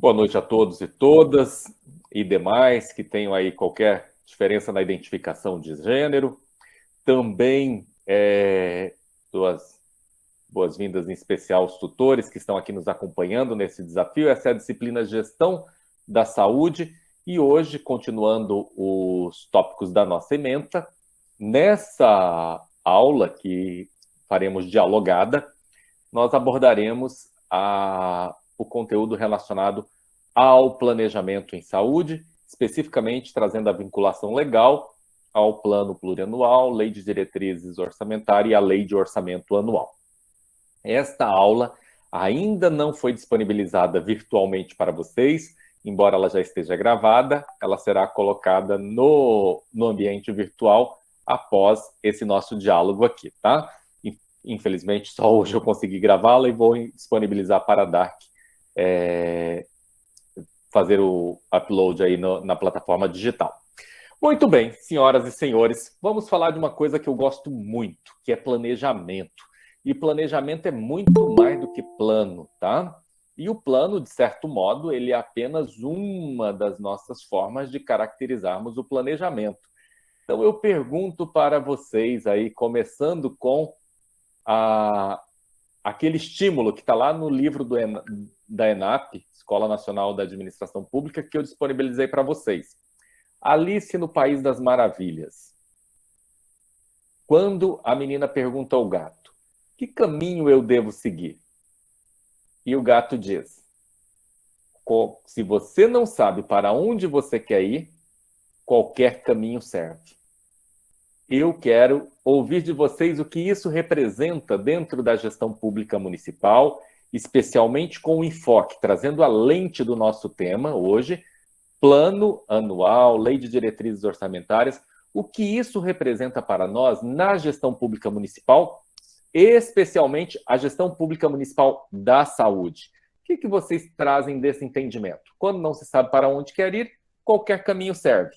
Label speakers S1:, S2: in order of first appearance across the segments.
S1: Boa noite a todos e todas e demais que tenham aí qualquer diferença na identificação de gênero. Também duas boas-vindas em especial aos tutores que estão aqui nos acompanhando nesse desafio. Essa é a disciplina Gestão da Saúde e hoje, continuando os tópicos da nossa ementa, nessa aula que faremos dialogada, nós abordaremos o conteúdo relacionado ao planejamento em saúde, especificamente trazendo a vinculação legal ao plano plurianual, lei de diretrizes orçamentárias e a lei de orçamento anual. Esta aula ainda não foi disponibilizada virtualmente para vocês, embora ela já esteja gravada, ela será colocada no ambiente virtual após esse nosso diálogo aqui, tá? Infelizmente, só hoje eu consegui gravá-la e vou disponibilizar para a DARC fazer o upload aí na plataforma digital. Muito bem, senhoras e senhores, vamos falar de uma coisa que eu gosto muito, que é planejamento. E planejamento é muito mais do que plano, tá? E o plano, de certo modo, ele é apenas uma das nossas formas de caracterizarmos o planejamento. Então eu pergunto para vocês aí, começando com aquele estímulo que está lá no livro da ENAP, Escola Nacional da Administração Pública, que eu disponibilizei para vocês. Alice no País das Maravilhas. Quando a menina pergunta ao gato, que caminho eu devo seguir? E o gato diz, se você não sabe para onde você quer ir, qualquer caminho serve. Eu quero ouvir de vocês o que isso representa dentro da gestão pública municipal, especialmente com o enfoque, trazendo a lente do nosso tema hoje, plano anual, lei de diretrizes orçamentárias, o que isso representa para nós na gestão pública municipal, especialmente a gestão pública municipal da saúde. O que vocês trazem desse entendimento? Quando não se sabe para onde quer ir, qualquer caminho serve.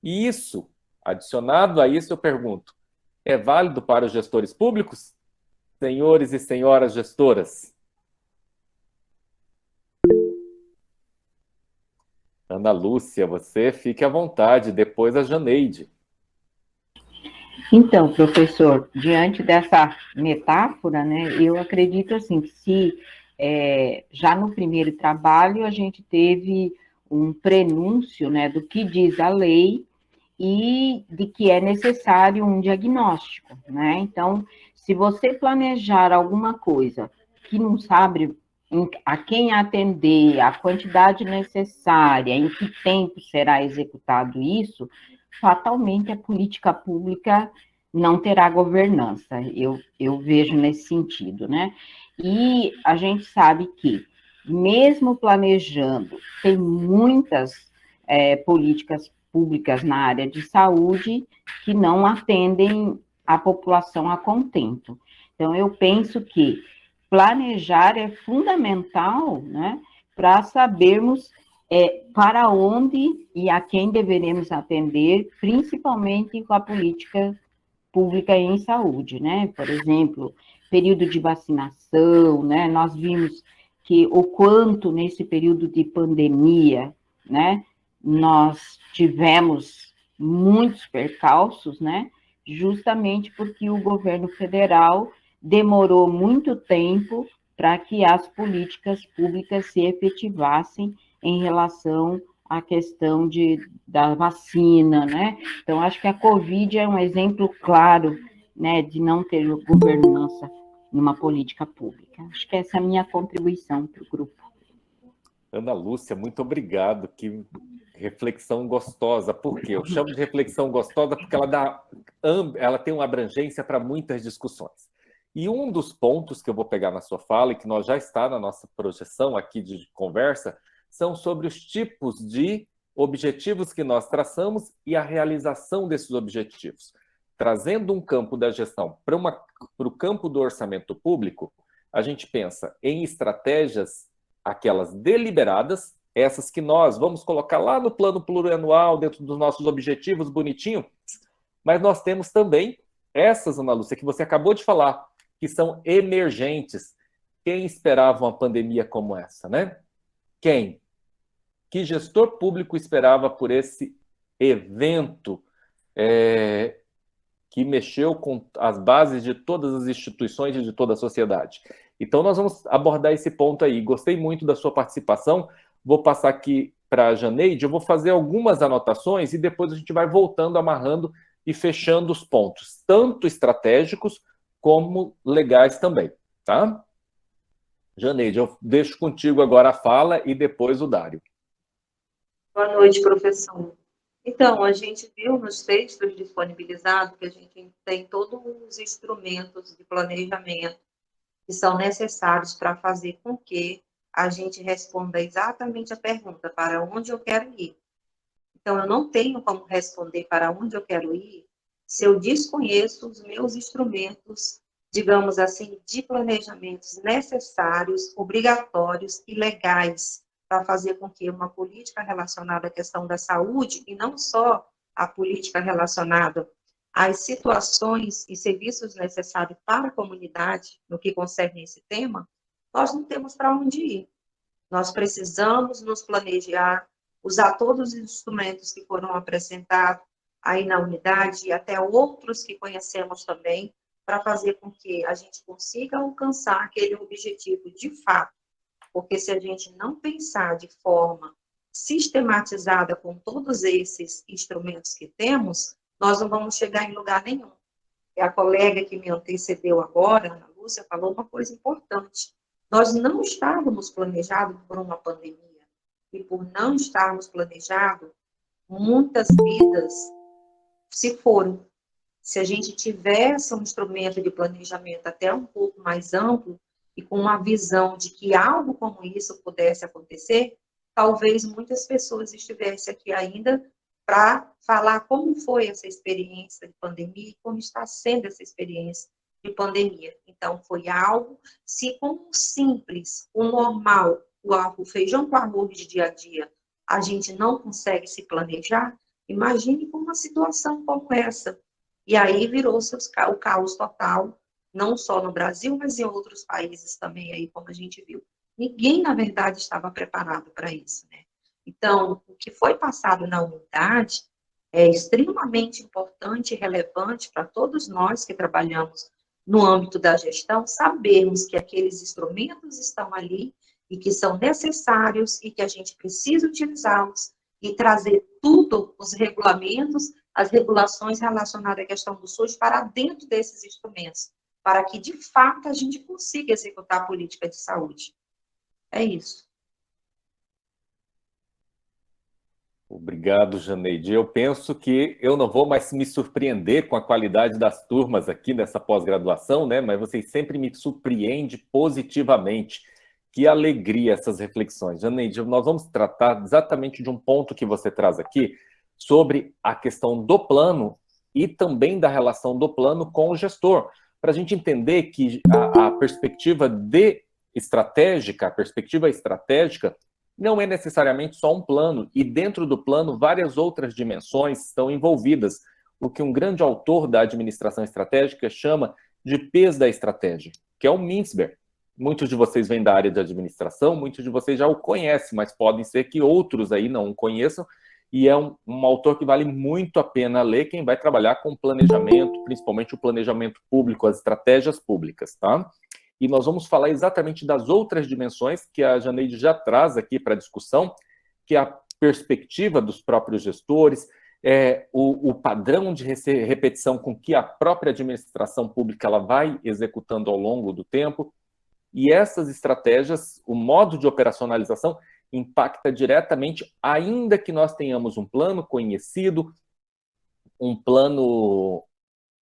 S1: E isso, adicionado a isso, eu pergunto, é válido para os gestores públicos? Senhores e senhoras gestoras? Ana Lúcia, você fique à vontade, depois a Janeide.
S2: Então, professor, diante dessa metáfora, né, eu acredito assim, que se já no primeiro trabalho a gente teve um prenúncio, né, do que diz a lei e de que é necessário um diagnóstico, né? Então, se você planejar alguma coisa que não sabe a quem atender, a quantidade necessária, em que tempo será executado isso, fatalmente a política pública não terá governança, eu vejo nesse sentido, né? E a gente sabe que, mesmo planejando, tem muitas políticas públicas na área de saúde que não atendem a população a contento. Então, eu penso que planejar é fundamental, né, para sabermos para onde e a quem deveremos atender, principalmente com a política pública em saúde, né? Por exemplo, período de vacinação, né? Nós vimos que o quanto nesse período de pandemia, né, nós tivemos muitos percalços, né? Justamente porque o governo federal demorou muito tempo para que as políticas públicas se efetivassem em relação à questão da vacina, né? Então, acho que a Covid é um exemplo claro, né, de não ter governança numa política pública. Acho que essa é a minha contribuição para o grupo.
S1: Ana Lúcia, muito obrigado. Que reflexão gostosa. Por quê? Eu chamo de reflexão gostosa porque ela tem uma abrangência para muitas discussões. E um dos pontos que eu vou pegar na sua fala, e que nós já está na nossa projeção aqui de conversa, são sobre os tipos de objetivos que nós traçamos e a realização desses objetivos. Trazendo um campo da gestão para o campo do orçamento público, a gente pensa em estratégias, aquelas deliberadas, essas que nós vamos colocar lá no plano plurianual, dentro dos nossos objetivos, bonitinho, mas nós temos também essas, Ana Lúcia, que você acabou de falar, que são emergentes. Quem esperava uma pandemia como essa, né? Quem? que gestor público esperava por esse evento que mexeu com as bases de todas as instituições e de toda a sociedade? Então, nós vamos abordar esse ponto aí. Gostei muito da sua participação. Vou passar aqui para a Janeide, eu vou fazer algumas anotações e depois a gente vai voltando, amarrando e fechando os pontos, tanto estratégicos como legais também, tá? Janeide, eu deixo contigo agora a fala e depois o Dário.
S3: Boa noite, professor. Então, a gente viu nos textos disponibilizados que a gente tem todos os instrumentos de planejamento que são necessários para fazer com que a gente responda exatamente a pergunta, para onde eu quero ir? Então, eu não tenho como responder para onde eu quero ir se eu desconheço os meus instrumentos, digamos assim, de planejamentos necessários, obrigatórios e legais para fazer com que uma política relacionada à questão da saúde, e não só a política relacionada às situações e serviços necessários para a comunidade, no que concerne esse tema, nós não temos para onde ir. Nós precisamos nos planejar, usar todos os instrumentos que foram apresentados aí na unidade e até outros que conhecemos também, para fazer com que a gente consiga alcançar aquele objetivo de fato. Porque se a gente não pensar de forma sistematizada com todos esses instrumentos que temos, nós não vamos chegar em lugar nenhum. E a colega que me antecedeu agora, Ana Lúcia, falou uma coisa importante. Nós não estávamos planejados por uma pandemia. E por não estarmos planejados, muitas vidas se foram. Se a gente tivesse um instrumento de planejamento até um pouco mais amplo e com uma visão de que algo como isso pudesse acontecer, talvez muitas pessoas estivessem aqui ainda para falar como foi essa experiência de pandemia e como está sendo essa experiência de pandemia. Então, foi algo, se com o simples, o normal, o feijão com arroz de dia a dia, a gente não consegue se planejar, imagine com uma situação como essa. E aí virou-se o caos total, não só no Brasil, mas em outros países também, aí, como a gente viu. Ninguém, na verdade, estava preparado para isso, né? Então, o que foi passado na unidade é extremamente importante e relevante para todos nós que trabalhamos no âmbito da gestão, sabermos que aqueles instrumentos estão ali e que são necessários e que a gente precisa utilizá-los e trazer tudo, os regulamentos, as regulações relacionadas à questão do SUS para dentro desses instrumentos, para que, de fato, a gente consiga executar a política de saúde. É isso.
S1: Obrigado, Janeide. Eu penso que eu não vou mais me surpreender com a qualidade das turmas aqui nessa pós-graduação, né? Mas vocês sempre me surpreendem positivamente. Que alegria essas reflexões. Janeide, nós vamos tratar exatamente de um ponto que você traz aqui, sobre a questão do plano e também da relação do plano com o gestor, para a gente entender que a perspectiva estratégica não é necessariamente só um plano, e dentro do plano várias outras dimensões estão envolvidas, o que um grande autor da administração estratégica chama de PES da estratégia, que é o Mintzberg. Muitos de vocês vêm da área de administração, muitos de vocês já o conhecem, mas podem ser que outros aí não o conheçam, e é um autor que vale muito a pena ler quem vai trabalhar com planejamento, principalmente o planejamento público, as estratégias públicas, tá? E nós vamos falar exatamente das outras dimensões que a Janeide já traz aqui para a discussão, que é a perspectiva dos próprios gestores, o padrão de repetição com que a própria administração pública ela vai executando ao longo do tempo, e essas estratégias, o modo de operacionalização, impacta diretamente, ainda que nós tenhamos um plano conhecido, um plano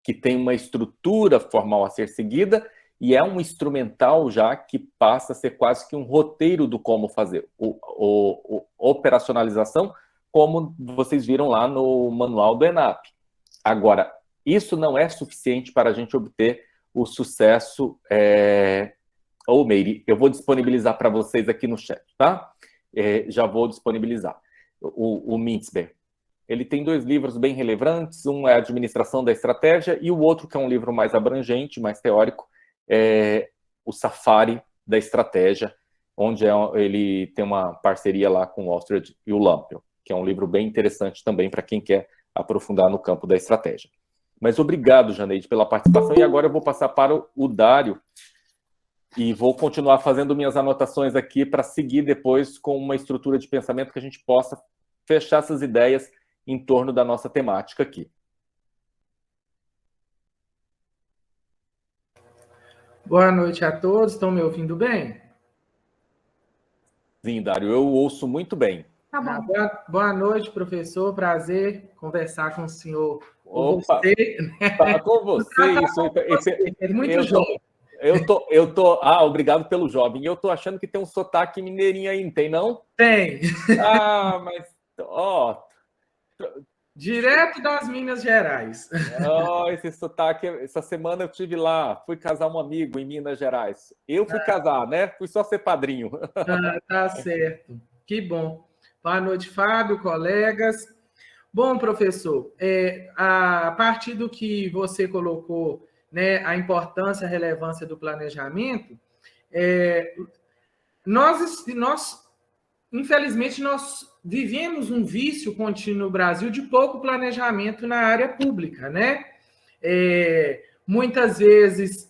S1: que tem uma estrutura formal a ser seguida, e é um instrumental já que passa a ser quase que um roteiro do como fazer. Operacionalização, como vocês viram lá no manual do ENAP. Agora, isso não é suficiente para a gente obter o sucesso... Meire, eu vou disponibilizar para vocês aqui no chat, tá? Já vou disponibilizar. O Mintzberg, ele tem 2 livros bem relevantes, um é a Administração da Estratégia e o outro, que é um livro mais abrangente, mais teórico, é o Safari da Estratégia, onde ele tem uma parceria lá com o Ostred e o Lampel, que é um livro bem interessante também para quem quer aprofundar no campo da estratégia. Mas obrigado, Janeide, pela participação, e agora eu vou passar para o Dário, e vou continuar fazendo minhas anotações aqui para seguir depois com uma estrutura de pensamento que a gente possa fechar essas ideias em torno da nossa temática aqui.
S4: Boa noite a todos, estão me ouvindo bem?
S1: Sim, Dário, eu ouço muito bem.
S2: Tá bom.
S4: Boa noite, professor, prazer conversar com o senhor.
S1: Opa,
S4: você,
S1: tá com você isso.
S4: É muito jovem.
S1: Obrigado pelo jovem. Eu tô achando que tem um sotaque mineirinho aí, não tem, não?
S4: Tem.
S1: Mas, ó...
S4: Direto das Minas Gerais.
S1: Esse sotaque, essa semana eu estive lá, fui casar um amigo em Minas Gerais. Eu fui casar, né? Fui só ser padrinho.
S4: Tá certo. Que bom. Boa noite, Fábio, colegas. Bom, professor, a partir do que você colocou, né, a importância, a relevância do planejamento, infelizmente, nós vivemos um vício contínuo no Brasil de pouco planejamento na área pública, né? Muitas vezes,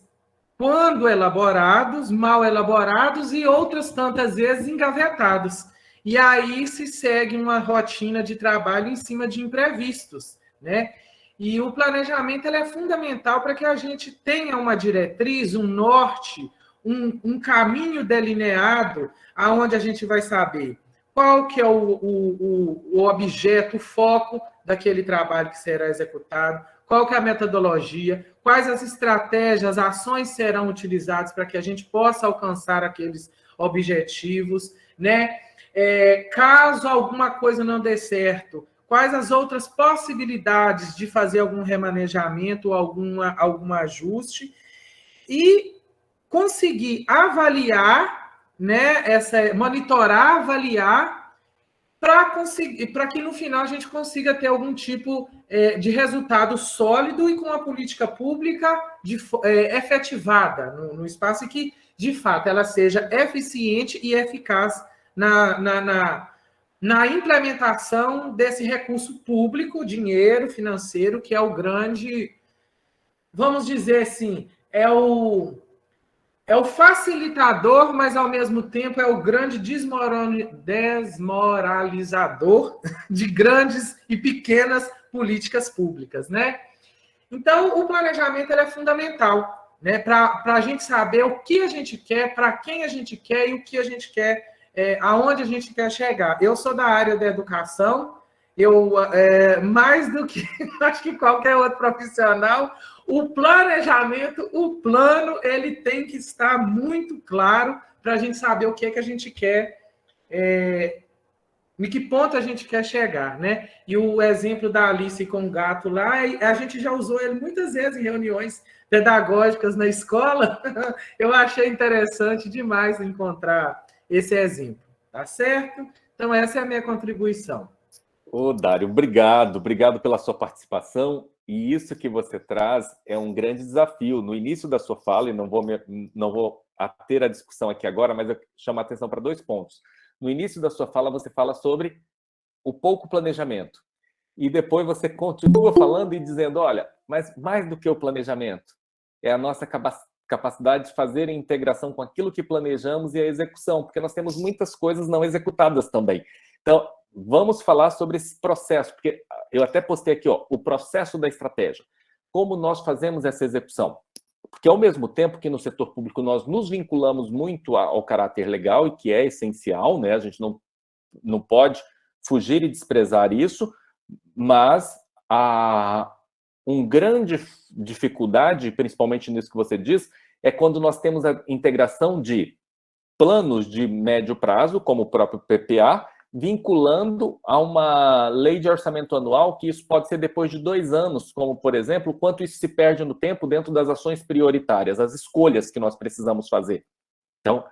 S4: quando elaborados, mal elaborados e outras tantas vezes engavetados. E aí se segue uma rotina de trabalho em cima de imprevistos, né? E o planejamento é fundamental para que a gente tenha uma diretriz, um norte, um caminho delineado, aonde a gente vai saber qual que é o objeto, o foco daquele trabalho que será executado, qual que é a metodologia, quais as estratégias, ações serão utilizadas para que a gente possa alcançar aqueles objetivos, né? Caso alguma coisa não dê certo, quais as outras possibilidades de fazer algum remanejamento ou algum ajuste, e conseguir avaliar, né, monitorar, avaliar, para que no final a gente consiga ter algum tipo de resultado sólido e com uma política pública efetivada no espaço, e que, de fato, ela seja eficiente e eficaz na implementação desse recurso público, dinheiro financeiro, que é o grande, vamos dizer assim, é o facilitador, mas, ao mesmo tempo, é o grande desmoralizador de grandes e pequenas políticas públicas, né? Então, o planejamento é fundamental, né? Para a gente saber o que a gente quer, para quem a gente quer e o que a gente quer, aonde a gente quer chegar. Eu sou da área da educação, mais do que acho que qualquer outro profissional, o planejamento, o plano, ele tem que estar muito claro para a gente saber o que é que a gente quer, em que ponto a gente quer chegar, né? E o exemplo da Alice com o gato lá, a gente já usou ele muitas vezes em reuniões pedagógicas na escola. Eu achei interessante demais encontrar esse exemplo, tá certo? Então, essa é a minha contribuição.
S1: Dário, obrigado pela sua participação, e isso que você traz é um grande desafio. No início da sua fala, e não vou ter a discussão aqui agora, mas eu chamo a atenção para 2 pontos. No início da sua fala, você fala sobre o pouco planejamento, e depois você continua falando e dizendo, olha, mas mais do que o planejamento, é a nossa capacidade de fazer a integração com aquilo que planejamos e a execução, porque nós temos muitas coisas não executadas também. Então, vamos falar sobre esse processo, porque eu até postei aqui, o processo da estratégia. Como nós fazemos essa execução? Porque, ao mesmo tempo que no setor público nós nos vinculamos muito ao caráter legal, e que é essencial, né? A gente não pode fugir e desprezar isso, mas há uma grande dificuldade, principalmente nisso que você diz, é quando nós temos a integração de planos de médio prazo, como o próprio PPA, vinculando a uma lei de orçamento anual, que isso pode ser depois de 2 anos, como, por exemplo, quanto isso se perde no tempo dentro das ações prioritárias, as escolhas que nós precisamos fazer. Então,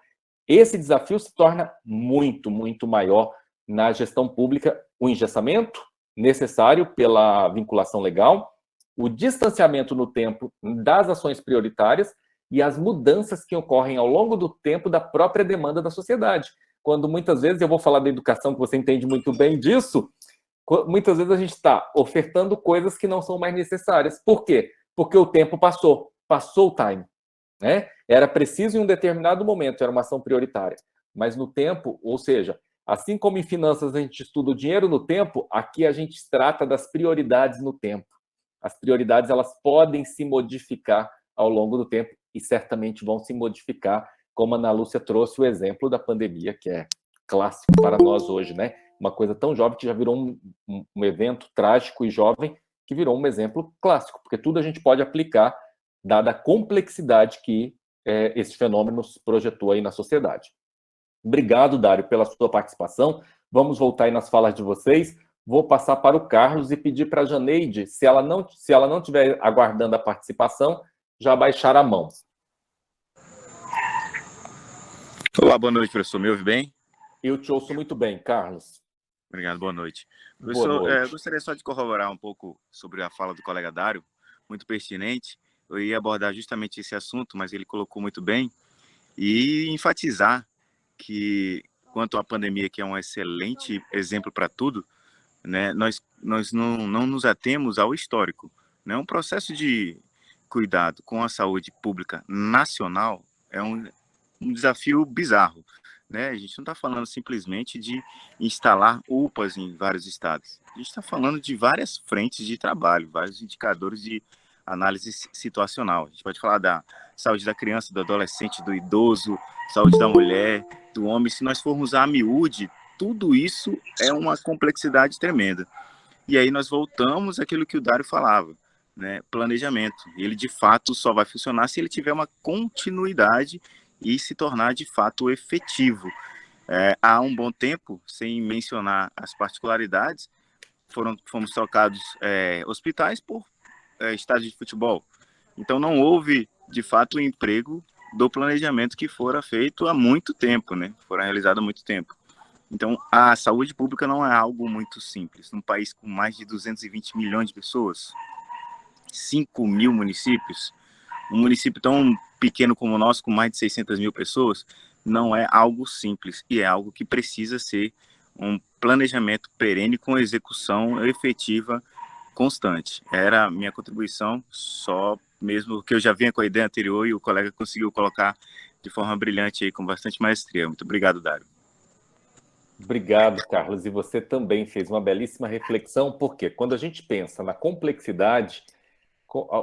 S1: esse desafio se torna muito, muito maior na gestão pública, o engessamento necessário pela vinculação legal, o distanciamento no tempo das ações prioritárias e as mudanças que ocorrem ao longo do tempo da própria demanda da sociedade. Quando muitas vezes, eu vou falar da educação, que você entende muito bem disso, muitas vezes a gente está ofertando coisas que não são mais necessárias. Por quê? Porque o tempo passou o time, né? Era preciso em um determinado momento, era uma ação prioritária. Mas no tempo, ou seja, assim como em finanças a gente estuda o dinheiro no tempo, aqui a gente trata das prioridades no tempo. As prioridades, elas podem se modificar ao longo do tempo e certamente vão se modificar, como a Ana Lúcia trouxe o exemplo da pandemia, que é clássico para nós hoje, né? Uma coisa tão jovem que já virou um evento trágico e jovem que virou um exemplo clássico, porque tudo a gente pode aplicar, dada a complexidade que esse fenômeno projetou aí na sociedade. Obrigado, Dário, pela sua participação. Vamos voltar aí nas falas de vocês. Vou passar para o Carlos e pedir para a Janeide, se ela não estiver aguardando a participação, já baixar a mão.
S5: Olá, boa noite, professor. Me ouve bem?
S1: Eu te ouço muito bem, Carlos.
S5: Obrigado, boa noite. Professor,
S1: boa noite.
S5: Gostaria só de corroborar um pouco sobre a fala do colega Dário, muito pertinente. Eu ia abordar justamente esse assunto, mas ele colocou muito bem, e enfatizar que, quanto à pandemia, que é um excelente exemplo para tudo, né, nós não nos atemos ao histórico. Né? Um processo de cuidado com a saúde pública nacional é um desafio bizarro. Né? A gente não está falando simplesmente de instalar UPAs em vários estados. A gente está falando de várias frentes de trabalho, vários indicadores de análise situacional. A gente pode falar da saúde da criança, do adolescente, do idoso, saúde da mulher, do homem. Se nós formos a miúde, tudo isso é uma complexidade tremenda. E aí nós voltamos àquilo que o Dário falava, né? Planejamento. Ele, de fato, só vai funcionar se ele tiver uma continuidade e se tornar, de fato, efetivo. Há um bom tempo, sem mencionar as particularidades, fomos trocados hospitais por estádio de futebol. Então, não houve, de fato, o emprego do planejamento que fora feito há muito tempo, né? Fora realizado há muito tempo. Então, a saúde pública não é algo muito simples. Num país com mais de 220 milhões de pessoas, 5 mil municípios, um município tão pequeno como o nosso, com mais de 600 mil pessoas, não é algo simples e é algo que precisa ser um planejamento perene com execução efetiva constante. Era a minha contribuição, só mesmo que eu já vinha com a ideia anterior e o colega conseguiu colocar de forma brilhante aí, com bastante maestria. Muito obrigado, Dário.
S1: Obrigado, Carlos. E você também fez uma belíssima reflexão, porque quando a gente pensa na complexidade,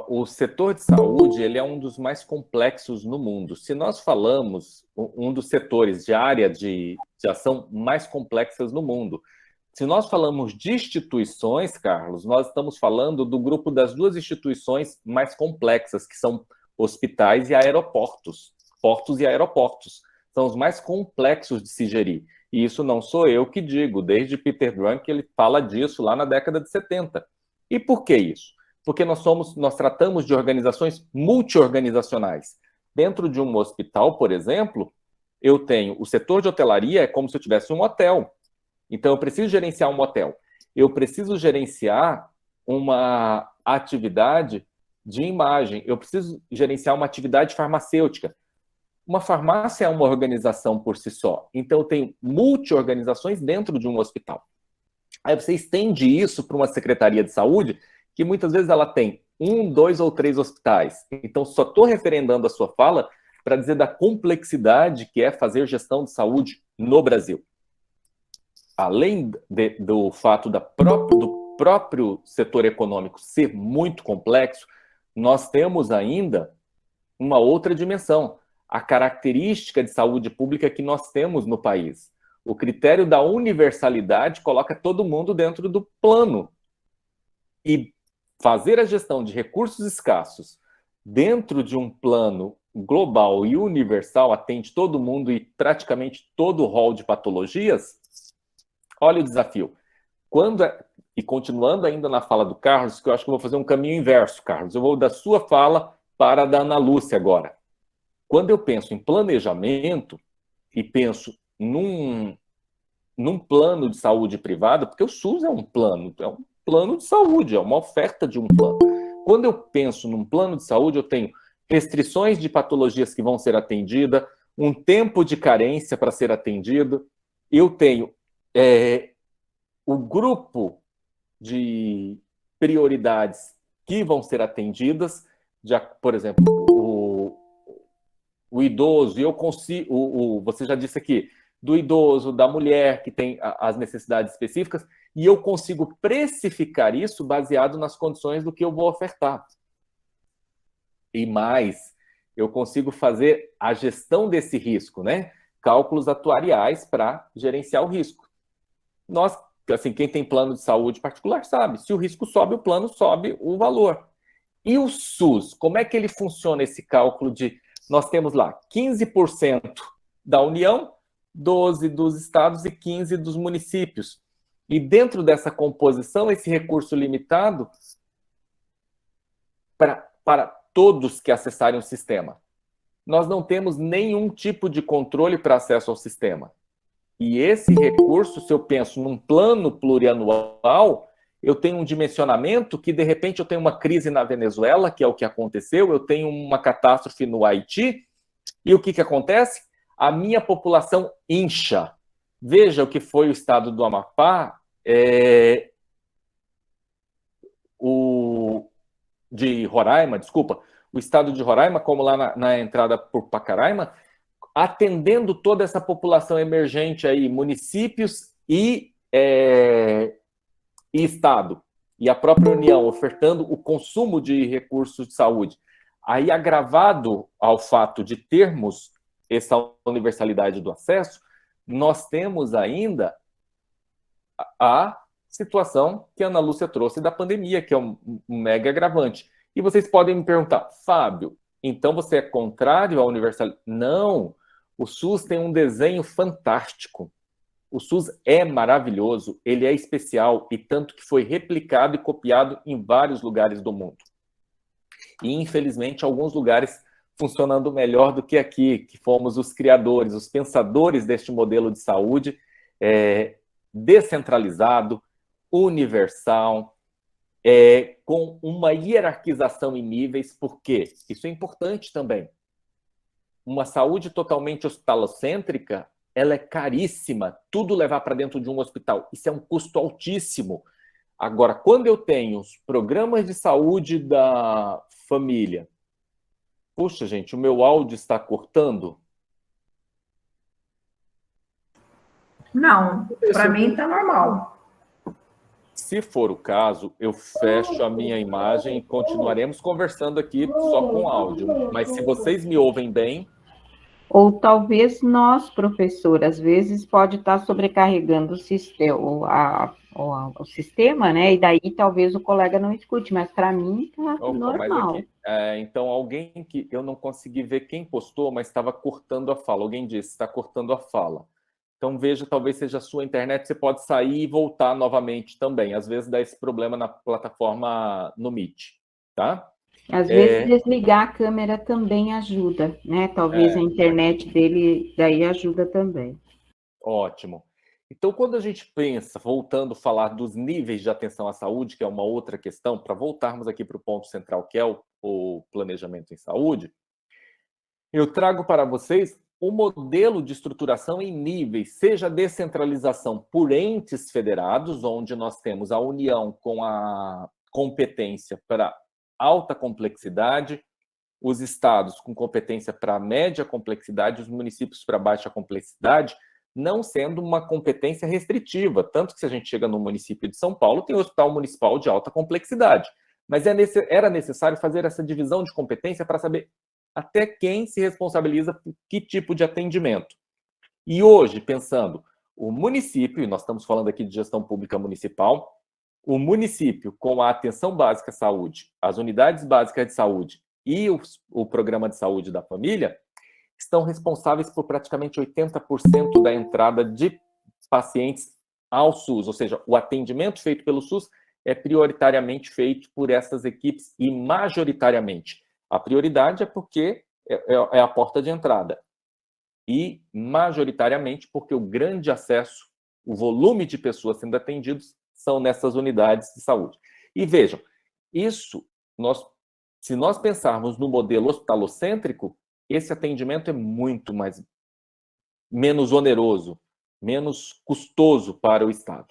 S1: o setor de saúde ele é um dos mais complexos no mundo. Se nós falamos, um dos setores de área de ação mais complexas no mundo. Se nós falamos de instituições, Carlos, nós estamos falando do grupo das duas instituições mais complexas, que são hospitais e aeroportos. Portos e aeroportos. São os mais complexos de se gerir. E isso não sou eu que digo. Desde Peter Drucker, ele fala disso lá na década de 70. E por que isso? Porque nós tratamos de organizações multiorganizacionais. Dentro de um hospital, por exemplo, eu tenho o setor de hotelaria, é como se eu tivesse um hotel. Então, eu preciso gerenciar um hotel. Eu preciso gerenciar uma atividade de imagem. Eu preciso gerenciar uma atividade farmacêutica. Uma farmácia é uma organização por si só. Então, eu tenho multi-organizações dentro de um hospital. Aí você estende isso para uma secretaria de saúde, que muitas vezes ela tem 1, 2 ou 3 hospitais. Então, só estou referendando a sua fala para dizer da complexidade que é fazer gestão de saúde no Brasil. Além do fato do próprio setor econômico ser muito complexo, nós temos ainda uma outra dimensão, a característica de saúde pública que nós temos no país. O critério da universalidade coloca todo mundo dentro do plano. E fazer a gestão de recursos escassos dentro de um plano global e universal, atende todo mundo e praticamente todo o rol de patologias. Olha o desafio. E continuando ainda na fala do Carlos, que eu acho que eu vou fazer um caminho inverso, Carlos. Eu vou da sua fala para a da Ana Lúcia agora. Quando eu penso em planejamento e penso num plano de saúde privada, porque o SUS é um plano de saúde, é uma oferta de um plano. Quando eu penso num plano de saúde, eu tenho restrições de patologias que vão ser atendidas, um tempo de carência para ser atendido. Eu tenho o grupo de prioridades que vão ser atendidas, por exemplo, o idoso, e eu consigo, você já disse aqui, do idoso, da mulher que tem as necessidades específicas, e eu consigo precificar isso baseado nas condições do que eu vou ofertar. E mais, eu consigo fazer a gestão desse risco, né? Cálculos atuariais para gerenciar o risco. Nós, assim, quem tem plano de saúde particular sabe, se o risco sobe, o plano sobe o valor. E o SUS, como é que ele funciona esse cálculo de... Nós temos lá 15% da União, 12% dos estados e 15% dos municípios. E dentro dessa composição, esse recurso limitado para todos que acessarem o sistema. Nós não temos nenhum tipo de controle para acesso ao sistema. E esse recurso, se eu penso num plano plurianual, eu tenho um dimensionamento que, de repente, eu tenho uma crise na Venezuela, que é o que aconteceu, eu tenho uma catástrofe no Haiti, e o que acontece? A minha população incha. Veja o que foi o estado do Amapá, de Roraima, desculpa, o estado de Roraima, como lá na entrada por Pacaraima, atendendo toda essa população emergente aí, municípios e estado, e a própria União ofertando o consumo de recursos de saúde. Aí, agravado ao fato de termos essa universalidade do acesso, nós temos ainda a situação que a Ana Lúcia trouxe da pandemia, que é um mega agravante. E vocês podem me perguntar, Fábio, então você é contrário à universalidade? Não, o SUS tem um desenho fantástico. O SUS é maravilhoso, ele é especial, e tanto que foi replicado e copiado em vários lugares do mundo. E, infelizmente, alguns lugares funcionando melhor do que aqui, que fomos os criadores, os pensadores deste modelo de saúde descentralizado, universal, com uma hierarquização em níveis, porque isso é importante também. Uma saúde totalmente hospitalocêntrica, ela é caríssima, tudo levar para dentro de um hospital. Isso é um custo altíssimo. Agora, quando eu tenho os programas de saúde da família... Puxa, gente, o meu áudio está cortando?
S6: Não, para mim está normal.
S1: Se for o caso, eu fecho a minha imagem e continuaremos conversando aqui só com áudio. Mas se vocês me ouvem bem...
S2: Ou talvez nós, professor, às vezes pode estar sobrecarregando o sistema, né? E daí talvez o colega não escute, mas para mim está normal.
S1: Então, alguém que eu não consegui ver quem postou, mas estava cortando a fala. Alguém disse, está cortando a fala. Então, veja, talvez seja a sua internet, você pode sair e voltar novamente também. Às vezes dá esse problema na plataforma no Meet, tá?
S2: Às vezes desligar a câmera também ajuda, né? Talvez a internet dele daí ajuda também.
S1: Ótimo. Então, quando a gente pensa, voltando a falar dos níveis de atenção à saúde, que é uma outra questão, para voltarmos aqui para o ponto central, que é o planejamento em saúde, eu trago para vocês o modelo de estruturação em níveis, seja descentralização por entes federados, onde nós temos a União com a competência para alta complexidade, os estados com competência para média complexidade, os municípios para baixa complexidade, não sendo uma competência restritiva, tanto que se a gente chega no município de São Paulo, tem o Hospital Municipal de Alta Complexidade, mas era necessário fazer essa divisão de competência para saber até quem se responsabiliza por que tipo de atendimento. E hoje, pensando, o município, e nós estamos falando aqui de gestão pública municipal, o município com a atenção básica à saúde, as unidades básicas de saúde e o programa de saúde da família estão responsáveis por praticamente 80% da entrada de pacientes ao SUS, ou seja, o atendimento feito pelo SUS é prioritariamente feito por essas equipes e majoritariamente. A prioridade é porque é a porta de entrada e majoritariamente porque o grande acesso, o volume de pessoas sendo atendidos são nessas unidades de saúde. E vejam, isso nós Se nós pensarmos no modelo hospitalocêntrico, esse atendimento é muito menos oneroso, menos custoso para o Estado.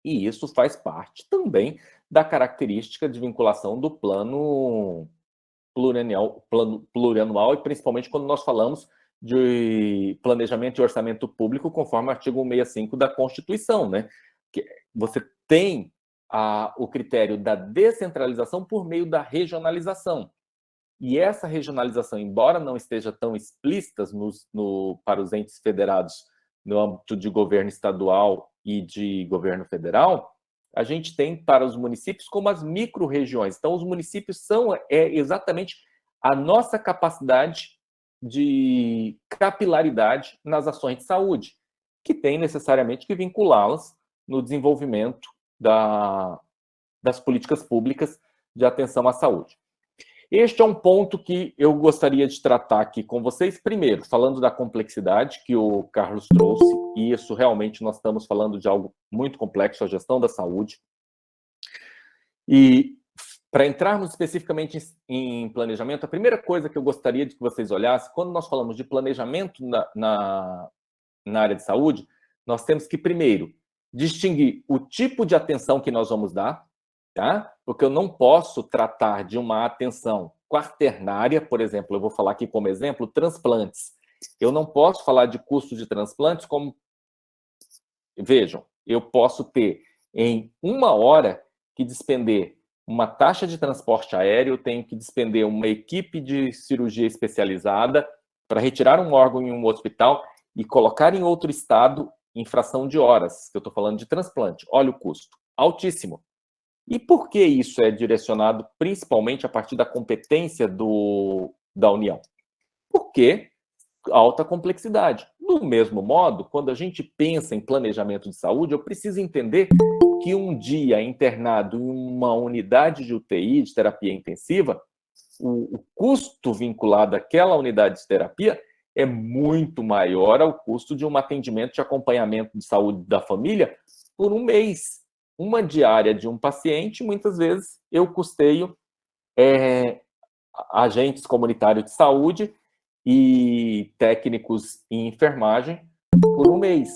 S1: E isso faz parte também da característica de vinculação do plano plurianual, e principalmente quando nós falamos de planejamento e orçamento público, conforme o artigo 165 da Constituição, né? Que você tem o critério da descentralização por meio da regionalização. E essa regionalização, embora não esteja tão explícita para os entes federados no âmbito de governo estadual e de governo federal, a gente tem para os municípios como as micro-regiões. Então, os municípios são exatamente a nossa capacidade de capilaridade nas ações de saúde, que tem necessariamente que vinculá-las no desenvolvimento das políticas públicas de atenção à saúde. Este é um ponto que eu gostaria de tratar aqui com vocês. Primeiro, falando da complexidade que o Carlos trouxe, e isso realmente nós estamos falando de algo muito complexo, a gestão da saúde. E para entrarmos especificamente em planejamento, a primeira coisa que eu gostaria de que vocês olhassem, quando nós falamos de planejamento na área de saúde, nós temos que, primeiro, distinguir o tipo de atenção que nós vamos dar, tá? Porque eu não posso tratar de uma atenção quaternária, por exemplo, eu vou falar aqui como exemplo, transplantes. Eu não posso falar de custo de transplantes como... Vejam, eu posso ter em 1 hora que despender uma taxa de transporte aéreo, eu tenho que despender uma equipe de cirurgia especializada para retirar um órgão em um hospital e colocar em outro estado em fração de horas, que eu estou falando de transplante. Olha o custo, altíssimo. E por que isso é direcionado principalmente a partir da competência da União? Porque alta complexidade. Do mesmo modo, quando a gente pensa em planejamento de saúde, eu preciso entender que um dia internado em uma unidade de UTI, de terapia intensiva, o custo vinculado àquela unidade de terapia é muito maior ao custo de um atendimento de acompanhamento de saúde da família por 1 mês. Uma diária de um paciente, muitas vezes, eu custeio agentes comunitários de saúde e técnicos em enfermagem por 1 mês.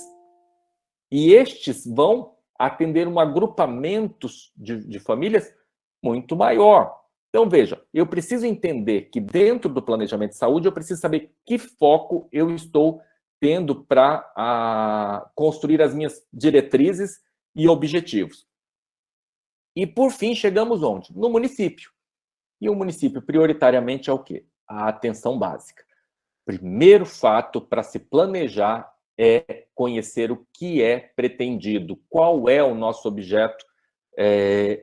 S1: E estes vão atender um agrupamento de famílias muito maior. Então, veja, eu preciso entender que dentro do planejamento de saúde, eu preciso saber que foco eu estou tendo para construir as minhas diretrizes e objetivos. E, por fim, chegamos onde? No município. E o município, prioritariamente, é o quê? A atenção básica. Primeiro fato para se planejar é conhecer o que é pretendido, qual é o nosso objeto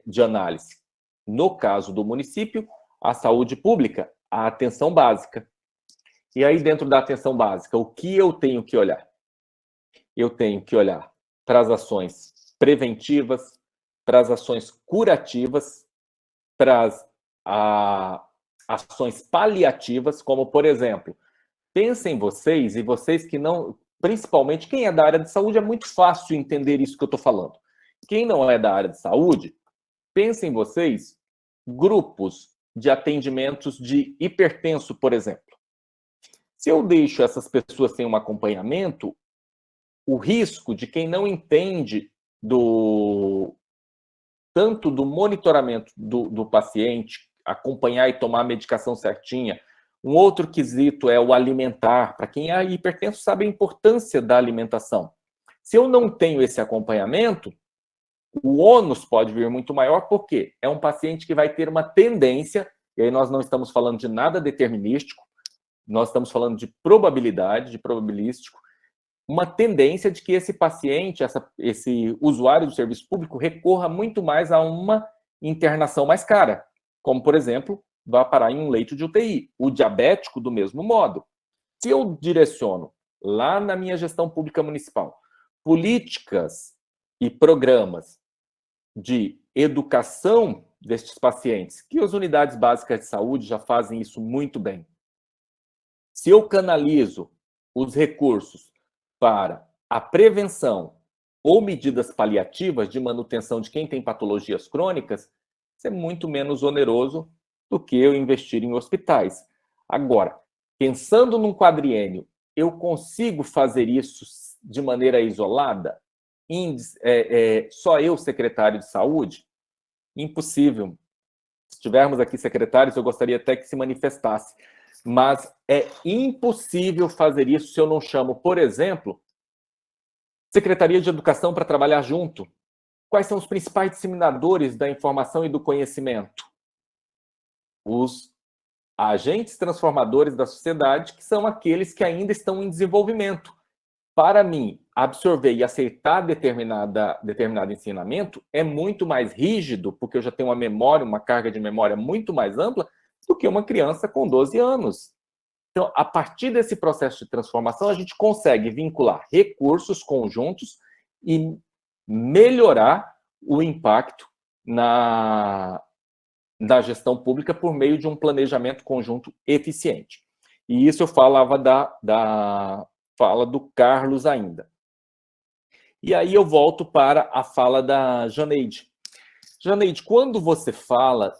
S1: de análise. No caso do município, a saúde pública, a atenção básica. E aí, dentro da atenção básica, o que eu tenho que olhar? Eu tenho que olhar para as ações preventivas, para as ações curativas, para as ações paliativas, como, por exemplo, pensem vocês, e vocês que não... Principalmente quem é da área de saúde, é muito fácil entender isso que eu estou falando. Quem não é da área de saúde, pensem vocês, grupos de atendimentos de hipertenso, por exemplo. Se eu deixo essas pessoas sem um acompanhamento, o risco de quem não entende tanto do monitoramento do paciente, acompanhar e tomar a medicação certinha. Um outro quesito é o alimentar. Para quem é hipertenso sabe a importância da alimentação. Se eu não tenho esse acompanhamento, o ônus pode vir muito maior, porque é um paciente que vai ter uma tendência, e aí nós não estamos falando de nada determinístico, nós estamos falando de probabilidade, de probabilístico, uma tendência de que esse paciente, esse usuário do serviço público, recorra muito mais a uma internação mais cara, como, por exemplo, vai parar em um leito de UTI. O diabético, do mesmo modo. Se eu direciono, lá na minha gestão pública municipal, políticas e programas de educação destes pacientes, que as unidades básicas de saúde já fazem isso muito bem. Se eu canalizo os recursos para a prevenção ou medidas paliativas de manutenção de quem tem patologias crônicas, isso é muito menos oneroso do que eu investir em hospitais. Agora, pensando num quadriênio, eu consigo fazer isso de maneira isolada? Só eu, secretário de saúde? Impossível. Se tivermos aqui secretários, eu gostaria até que se manifestasse. Mas é impossível fazer isso se eu não chamo, por exemplo, Secretaria de Educação para trabalhar junto. Quais são os principais disseminadores da informação e do conhecimento? Os agentes transformadores da sociedade, que são aqueles que ainda estão em desenvolvimento. Para mim, absorver e aceitar determinado ensinamento é muito mais rígido, porque eu já tenho uma memória, uma carga de memória muito mais ampla do que uma criança com 12 anos. Então, a partir desse processo de transformação, a gente consegue vincular recursos conjuntos e melhorar o impacto na gestão pública por meio de um planejamento conjunto eficiente. E isso eu falava da fala do Carlos ainda. E aí eu volto para a fala da Janeide. Janeide, quando você fala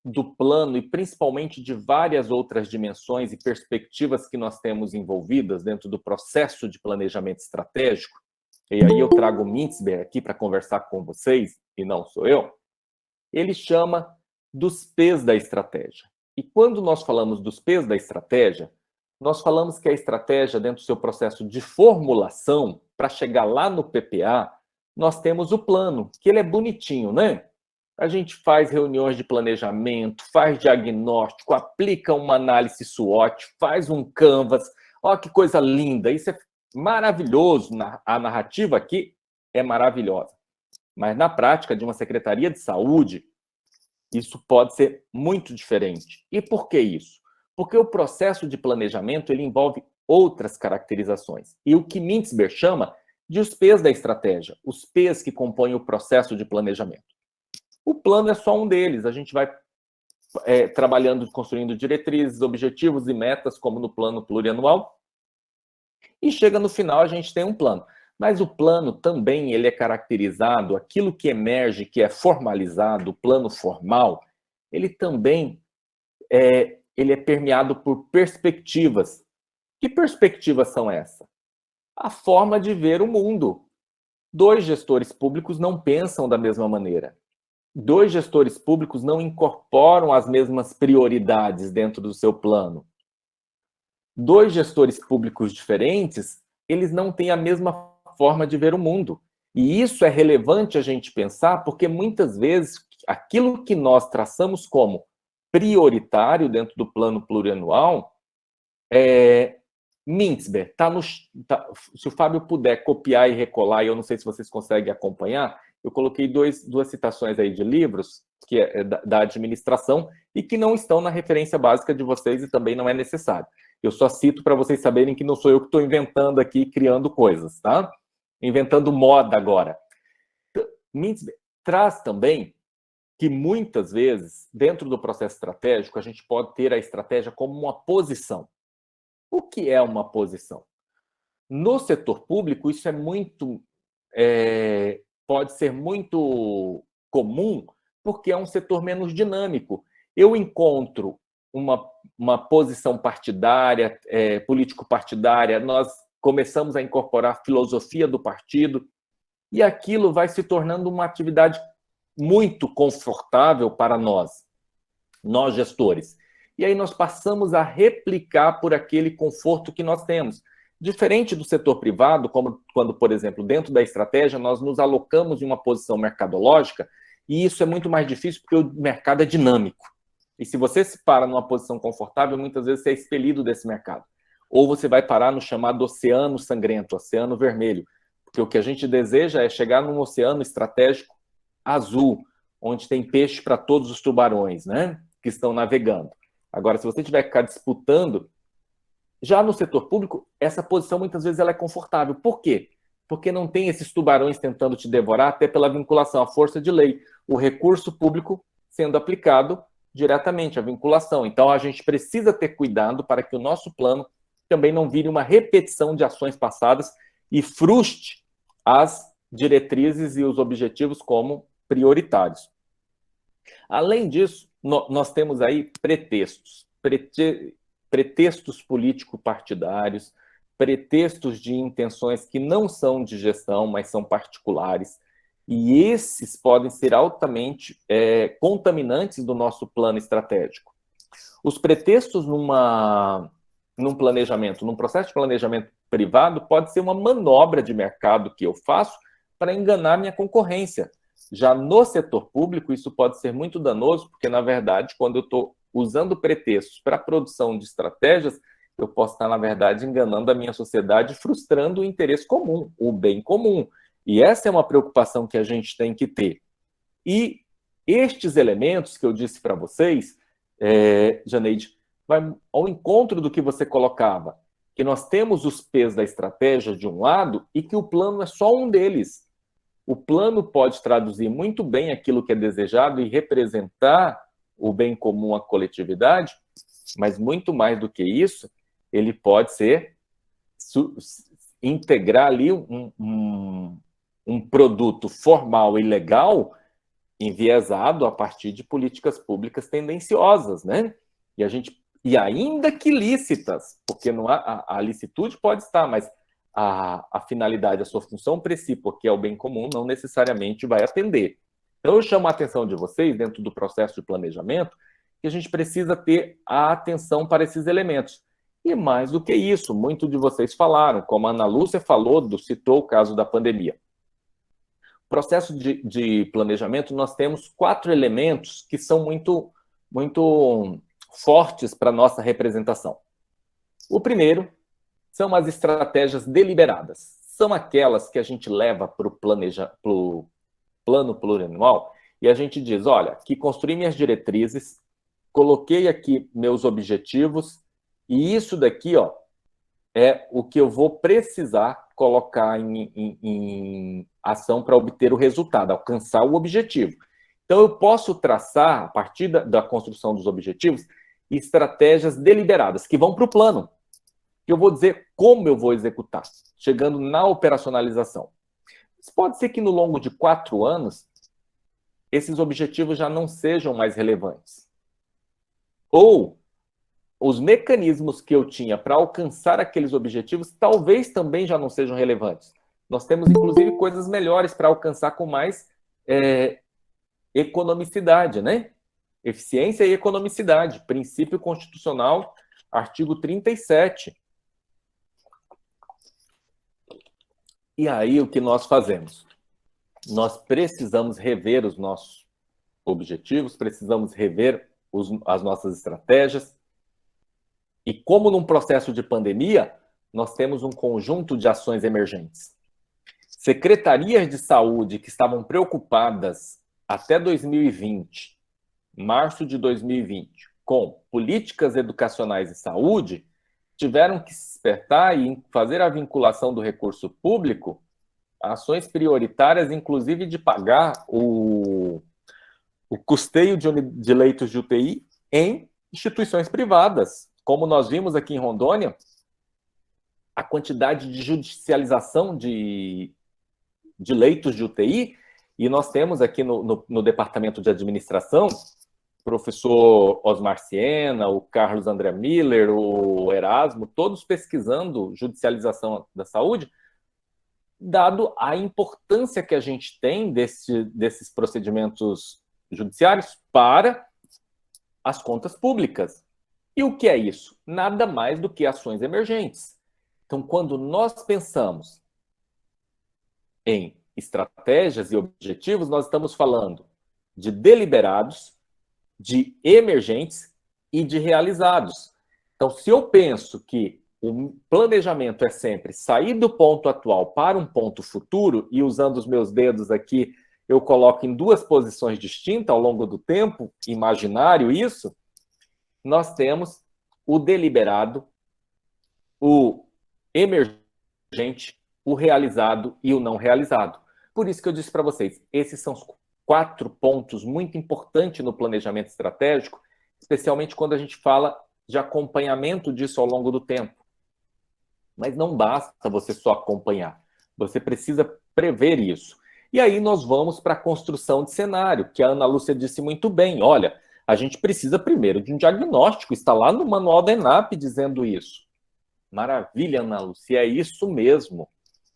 S1: do plano e principalmente de várias outras dimensões e perspectivas que nós temos envolvidas dentro do processo de planejamento estratégico, e aí eu trago o Mintzberg aqui para conversar com vocês, e não sou eu, ele chama dos P's da estratégia. E quando nós falamos dos P's da estratégia, nós falamos que a estratégia, dentro do seu processo de formulação, para chegar lá no PPA, nós temos o plano, que ele é bonitinho, né? A gente faz reuniões de planejamento, faz diagnóstico, aplica uma análise SWOT, faz um canvas. Olha que coisa linda, isso é maravilhoso. A narrativa aqui é maravilhosa. Mas na prática de uma secretaria de saúde, isso pode ser muito diferente. E por que isso? Porque o processo de planejamento ele envolve outras caracterizações. E o que Mintzberg chama de os P's da estratégia, os P's que compõem o processo de planejamento. O plano é só um deles. A gente vai trabalhando, construindo diretrizes, objetivos e metas, como no plano plurianual. E chega no final, a gente tem um plano. Mas o plano também ele é caracterizado, aquilo que emerge, que é formalizado, o plano formal, ele também ele é permeado por perspectivas. Que perspectivas são essas? A forma de ver o mundo. 2 gestores públicos não pensam da mesma maneira. 2 gestores públicos não incorporam as mesmas prioridades dentro do seu plano. 2 gestores públicos diferentes, eles não têm a mesma forma de ver o mundo. E isso é relevante a gente pensar, porque muitas vezes aquilo que nós traçamos como prioritário dentro do plano plurianual, Mintzberg, se o Fábio puder copiar e recolar, e eu não sei se vocês conseguem acompanhar, eu coloquei 2 citações aí de livros que é da administração e que não estão na referência básica de vocês e também não é necessário. Eu só cito para vocês saberem que não sou eu que estou inventando aqui, criando coisas, tá? Inventando moda agora. Mintzberg traz também que muitas vezes, dentro do processo estratégico, a gente pode ter a estratégia como uma posição. O que é uma posição? No setor público, isso é muito... pode ser muito comum, porque é um setor menos dinâmico. Eu encontro uma posição partidária, político-partidária, nós começamos a incorporar a filosofia do partido, e aquilo vai se tornando uma atividade muito confortável para nós gestores. E aí nós passamos a replicar por aquele conforto que nós temos. Diferente do setor privado, como quando, por exemplo, dentro da estratégia, nós nos alocamos em uma posição mercadológica, e isso é muito mais difícil porque o mercado é dinâmico. E se você se para numa posição confortável, muitas vezes você é expelido desse mercado. Ou você vai parar no chamado oceano sangrento, oceano vermelho. Porque o que a gente deseja é chegar num oceano estratégico azul, onde tem peixe para todos os tubarões, né, que estão navegando. Agora, se você tiver que ficar disputando, já no setor público, essa posição muitas vezes ela é confortável. Por quê? Porque não tem esses tubarões tentando te devorar, até pela vinculação à força de lei. O recurso público sendo aplicado diretamente, a vinculação. Então, a gente precisa ter cuidado para que o nosso plano também não vire uma repetição de ações passadas e frustre as diretrizes e os objetivos como prioritários. Além disso, nós temos aí pretextos, pretextos político-partidários, pretextos de intenções que não são de gestão, mas são particulares, e esses podem ser altamente contaminantes do nosso plano estratégico. Os pretextos num planejamento, num processo de planejamento privado, pode ser uma manobra de mercado que eu faço para enganar minha concorrência. Já no setor público, isso pode ser muito danoso, porque, na verdade, quando eu estou usando pretextos para a produção de estratégias, eu posso estar, na verdade, enganando a minha sociedade, frustrando o interesse comum, o bem comum. E essa é uma preocupação que a gente tem que ter. E estes elementos que eu disse para vocês, Janeide, vai ao encontro do que você colocava, que nós temos os P's da estratégia de um lado e que o plano é só um deles. O plano pode traduzir muito bem aquilo que é desejado e representar o bem comum à coletividade, mas muito mais do que isso, ele pode ser integrar ali um produto formal e legal enviesado a partir de políticas públicas tendenciosas, né? E ainda que lícitas, porque não a licitude pode estar, mas a finalidade, a sua função principal, que é o bem comum, não necessariamente vai atender. Então, eu chamo a atenção de vocês, dentro do processo de planejamento, que a gente precisa ter a atenção para esses elementos. E mais do que isso, muito de vocês falaram, como a Ana Lúcia falou, citou o caso da pandemia. Processo de planejamento, nós temos 4 elementos que são muito fortes para a nossa representação. O primeiro são as estratégias deliberadas. São aquelas que a gente leva para o plano plurianual e a gente diz, olha, aqui construí minhas diretrizes, coloquei aqui meus objetivos e isso daqui, ó, é o que eu vou precisar colocar em ação para obter o resultado, alcançar o objetivo. Então, eu posso traçar, a partir da construção dos objetivos, estratégias deliberadas, que vão para o plano. Eu vou dizer como eu vou executar, chegando na operacionalização. Mas pode ser que no longo de 4 anos, esses objetivos já não sejam mais relevantes. Ou os mecanismos que eu tinha para alcançar aqueles objetivos talvez também já não sejam relevantes. Nós temos, inclusive, coisas melhores para alcançar com mais economicidade, né? Eficiência e economicidade. Princípio constitucional, artigo 37. E aí, o que nós fazemos? Nós precisamos rever os nossos objetivos, precisamos rever as nossas estratégias. E como num processo de pandemia, nós temos um conjunto de ações emergentes. Secretarias de saúde que estavam preocupadas até 2020, março de 2020, com políticas educacionais de saúde, tiveram que se despertar e fazer a vinculação do recurso público a ações prioritárias, inclusive de pagar o custeio de leitos de UTI em instituições privadas. Como nós vimos aqui em Rondônia, a quantidade de judicialização de leitos de UTI, e nós temos aqui no Departamento de Administração, o professor Osmar Siena, o Carlos André Miller, o Erasmo, todos pesquisando judicialização da saúde, dado a importância que a gente tem desses procedimentos judiciários para as contas públicas. E o que é isso? Nada mais do que ações emergentes. Então, quando nós pensamos em estratégias e objetivos, nós estamos falando de deliberados, de emergentes e de realizados. Então, se eu penso que o planejamento é sempre sair do ponto atual para um ponto futuro, e usando os meus dedos aqui, eu coloco em 2 posições distintas ao longo do tempo, imaginário isso, nós temos o deliberado, o emergente, o realizado e o não realizado. Por isso que eu disse para vocês, esses são os 4 pontos muito importantes no planejamento estratégico, especialmente quando a gente fala de acompanhamento disso ao longo do tempo. Mas não basta você só acompanhar, você precisa prever isso. E aí nós vamos para a construção de cenário, que a Ana Lúcia disse muito bem. Olha, a gente precisa primeiro de um diagnóstico, está lá no manual da ENAP dizendo isso. Maravilha, Ana Lúcia, é isso mesmo.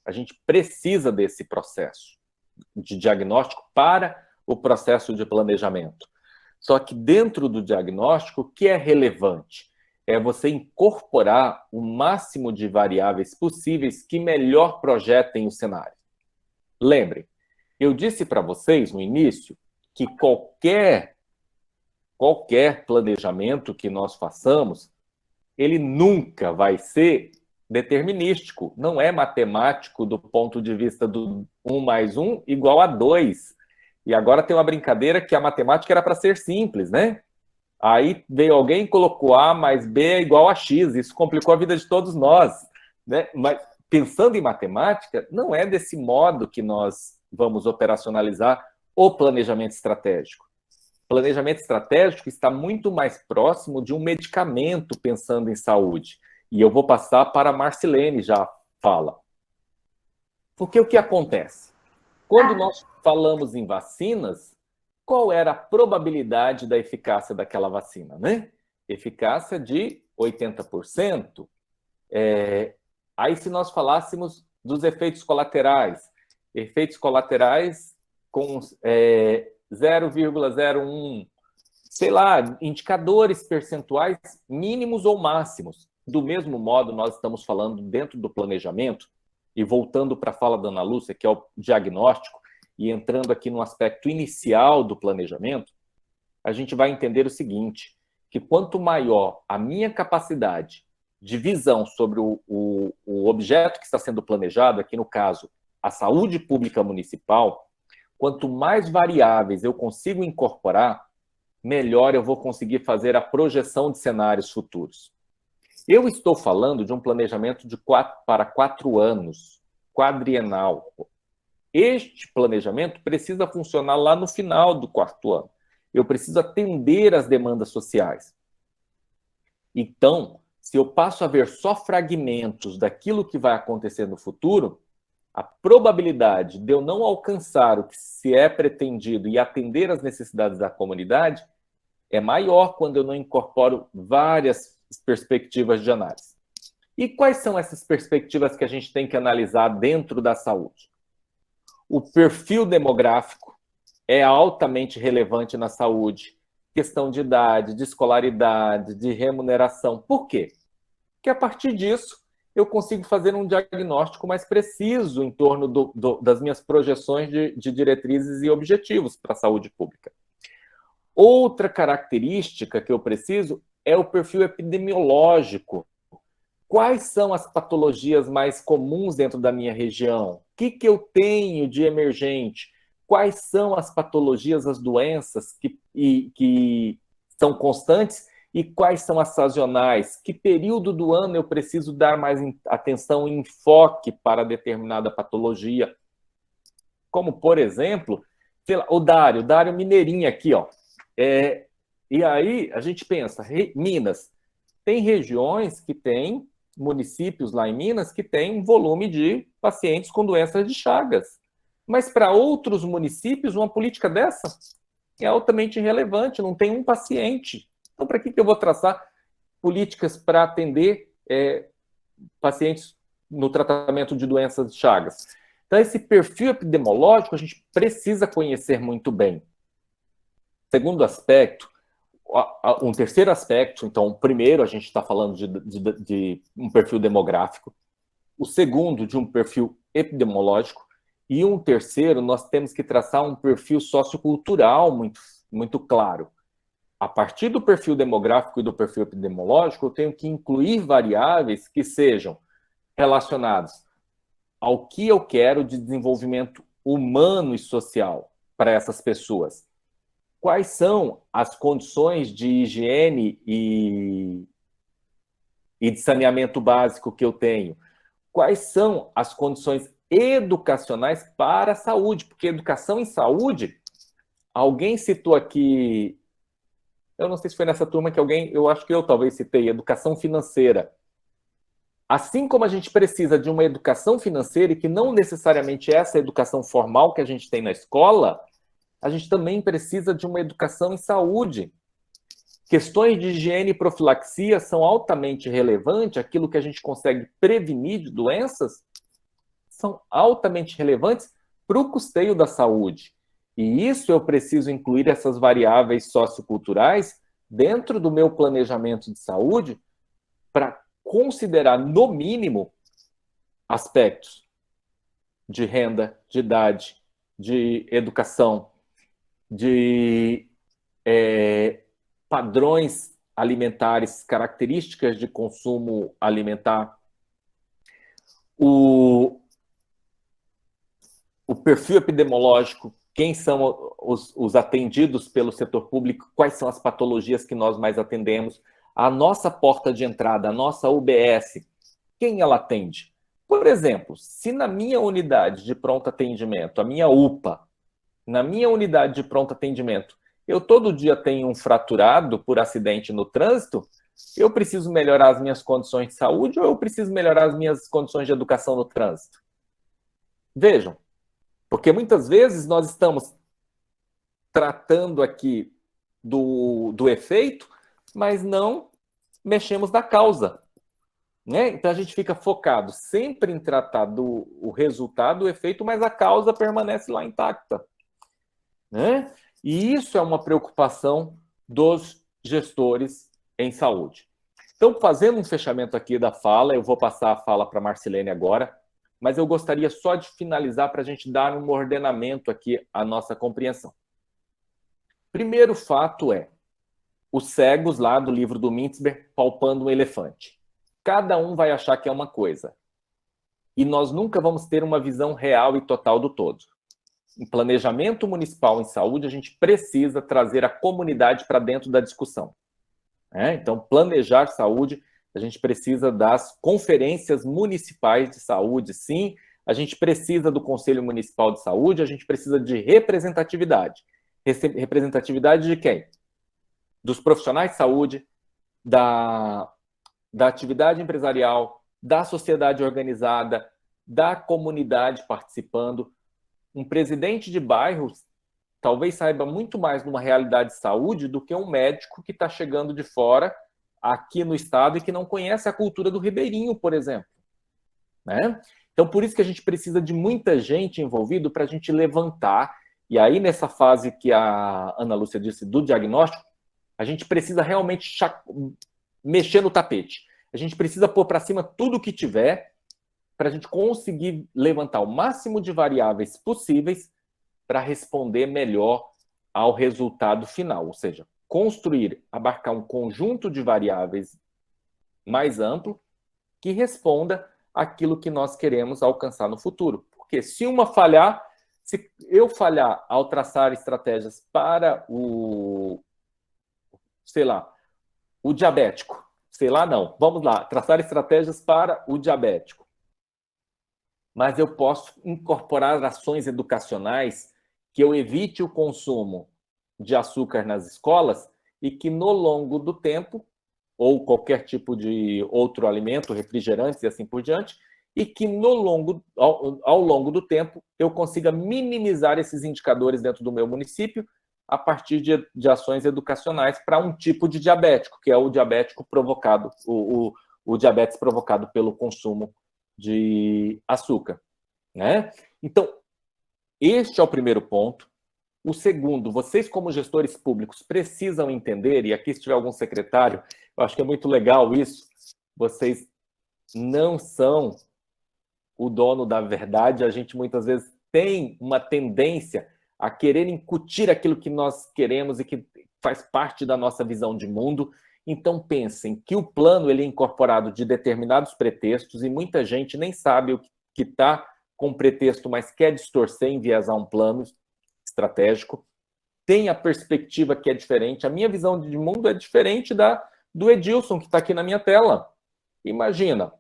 S1: A gente precisa desse processo de diagnóstico para o processo de planejamento. Só que dentro do diagnóstico, o que é relevante? É você incorporar o máximo de variáveis possíveis que melhor projetem o cenário. Lembrem, eu disse para vocês no início que qualquer planejamento que nós façamos, ele nunca vai ser determinístico, não é matemático do ponto de vista do 1 mais 1 igual a 2. E agora tem uma brincadeira que a matemática era para ser simples, né? Aí veio alguém e colocou A mais B é igual a X, isso complicou a vida de todos nós, né? Mas pensando em matemática, não é desse modo que nós vamos operacionalizar o planejamento estratégico. O planejamento estratégico está muito mais próximo de um medicamento pensando em saúde. E eu vou passar para a Marcilene já fala. Porque o que acontece? Quando nós falamos em vacinas, qual era a probabilidade da eficácia daquela vacina, né? Eficácia de 80%. Aí se nós falássemos dos efeitos colaterais com 0,01, sei lá, indicadores percentuais mínimos ou máximos. Do mesmo modo, nós estamos falando dentro do planejamento, e voltando para a fala da Ana Lúcia, que é o diagnóstico, e entrando aqui no aspecto inicial do planejamento, a gente vai entender o seguinte, que quanto maior a minha capacidade de visão sobre o objeto que está sendo planejado, aqui no caso, a saúde pública municipal, quanto mais variáveis eu consigo incorporar, melhor eu vou conseguir fazer a projeção de cenários futuros. Eu estou falando de um planejamento de 4 para 4 anos, quadrienal. Este planejamento precisa funcionar lá no final do 4º ano. Eu preciso atender às demandas sociais. Então, se eu passo a ver só fragmentos daquilo que vai acontecer no futuro, a probabilidade de eu não alcançar o que se é pretendido e atender às necessidades da comunidade é maior quando eu não incorporo várias perspectivas de análise. E quais são essas perspectivas que a gente tem que analisar dentro da saúde? O perfil demográfico é altamente relevante na saúde. Questão de idade, de escolaridade, de remuneração. Por quê? Porque a partir disso eu consigo fazer um diagnóstico mais preciso em torno das minhas projeções de diretrizes e objetivos para a saúde pública. Outra característica que eu preciso é o perfil epidemiológico. Quais são as patologias mais comuns dentro da minha região? O que eu tenho de emergente? Quais são as patologias, as doenças que são constantes e quais são as sazonais? Que período do ano eu preciso dar mais atenção e enfoque para determinada patologia? Como, por exemplo, o Dário Mineirinho aqui, ó. E aí a gente pensa, Minas, tem regiões que têm, municípios lá em Minas, que têm um volume de pacientes com doenças de Chagas. Mas para outros municípios, uma política dessa é altamente irrelevante, não tem um paciente. Então, para que eu vou traçar políticas para atender pacientes no tratamento de doenças de Chagas? Então, esse perfil epidemiológico a gente precisa conhecer muito bem. Segundo aspecto, um terceiro aspecto, então, o primeiro a gente está falando de um perfil demográfico, o segundo de um perfil epidemiológico, e um terceiro nós temos que traçar um perfil sociocultural muito, muito claro. A partir do perfil demográfico e do perfil epidemiológico, eu tenho que incluir variáveis que sejam relacionadas ao que eu quero de desenvolvimento humano e social para essas pessoas. Quais são as condições de higiene e de saneamento básico que eu tenho? Quais são as condições educacionais para a saúde? Porque educação em saúde, alguém citou aqui, eu não sei se foi nessa turma que alguém, eu acho que eu talvez citei, educação financeira. Assim como a gente precisa de uma educação financeira, e que não necessariamente é essa educação formal que a gente tem na escola, a gente também precisa de uma educação em saúde. Questões de higiene e profilaxia são altamente relevantes, aquilo que a gente consegue prevenir de doenças são altamente relevantes para o custeio da saúde. E isso eu preciso incluir essas variáveis socioculturais dentro do meu planejamento de saúde para considerar, no mínimo, aspectos de renda, de idade, de educação, de padrões alimentares, características de consumo alimentar, o perfil epidemiológico, quem são os atendidos pelo setor público, quais são as patologias que nós mais atendemos, a nossa porta de entrada, a nossa UBS, quem ela atende? Por exemplo, se na minha unidade de pronto atendimento, a minha UPA, na minha unidade de pronto atendimento, eu todo dia tenho um fraturado por acidente no trânsito, eu preciso melhorar as minhas condições de saúde ou eu preciso melhorar as minhas condições de educação no trânsito? Vejam, porque muitas vezes nós estamos tratando aqui do efeito, mas não mexemos na causa. Né? Então a gente fica focado sempre em tratar o resultado, o efeito, mas a causa permanece lá intacta. Né? E isso é uma preocupação dos gestores em saúde. Então, fazendo um fechamento aqui da fala, eu vou passar a fala para a Marcilene agora, mas eu gostaria só de finalizar para a gente dar um ordenamento aqui à nossa compreensão. Primeiro fato é os cegos lá do livro do Mintzberg palpando um elefante. Cada um vai achar que é uma coisa. E nós nunca vamos ter uma visão real e total do todo. Em planejamento municipal em saúde, a gente precisa trazer a comunidade para dentro da discussão. Então, planejar saúde, a gente precisa das conferências municipais de saúde, sim. A gente precisa do Conselho Municipal de Saúde, a gente precisa de representatividade. Representatividade de quem? Dos profissionais de saúde, da atividade empresarial, da sociedade organizada, da comunidade participando. Um presidente de bairro talvez saiba muito mais de uma realidade de saúde do que um médico que está chegando de fora aqui no estado e que não conhece a cultura do ribeirinho, por exemplo. Né? Então, por isso que a gente precisa de muita gente envolvida para a gente levantar. E aí, nessa fase que a Ana Lúcia disse do diagnóstico, a gente precisa realmente mexer no tapete. A gente precisa pôr para cima tudo o que tiver para a gente conseguir levantar o máximo de variáveis possíveis para responder melhor ao resultado final. Ou seja, construir, abarcar um conjunto de variáveis mais amplo que responda àquilo que nós queremos alcançar no futuro. Porque se uma falhar, se eu falhar ao traçar estratégias para o diabético, vamos lá, traçar estratégias para o diabético. Mas eu posso incorporar ações educacionais que eu evite o consumo de açúcar nas escolas e que no longo do tempo, ou qualquer tipo de outro alimento, refrigerantes e assim por diante, e que ao longo do tempo eu consiga minimizar esses indicadores dentro do meu município a partir de ações educacionais para um tipo de diabético, que é o diabético provocado, o diabetes provocado pelo consumo de açúcar. Né? Então, este é o primeiro ponto. O segundo, vocês como gestores públicos precisam entender, e aqui se tiver algum secretário, eu acho que é muito legal isso, vocês não são o dono da verdade, a gente muitas vezes tem uma tendência a querer incutir aquilo que nós queremos e que faz parte da nossa visão de mundo. Então pensem que o plano ele é incorporado de determinados pretextos e muita gente nem sabe o que está com pretexto, mas quer distorcer, enviesar um plano estratégico. Tem a perspectiva que é diferente. A minha visão de mundo é diferente do Edilson, que está aqui na minha tela. Imagina,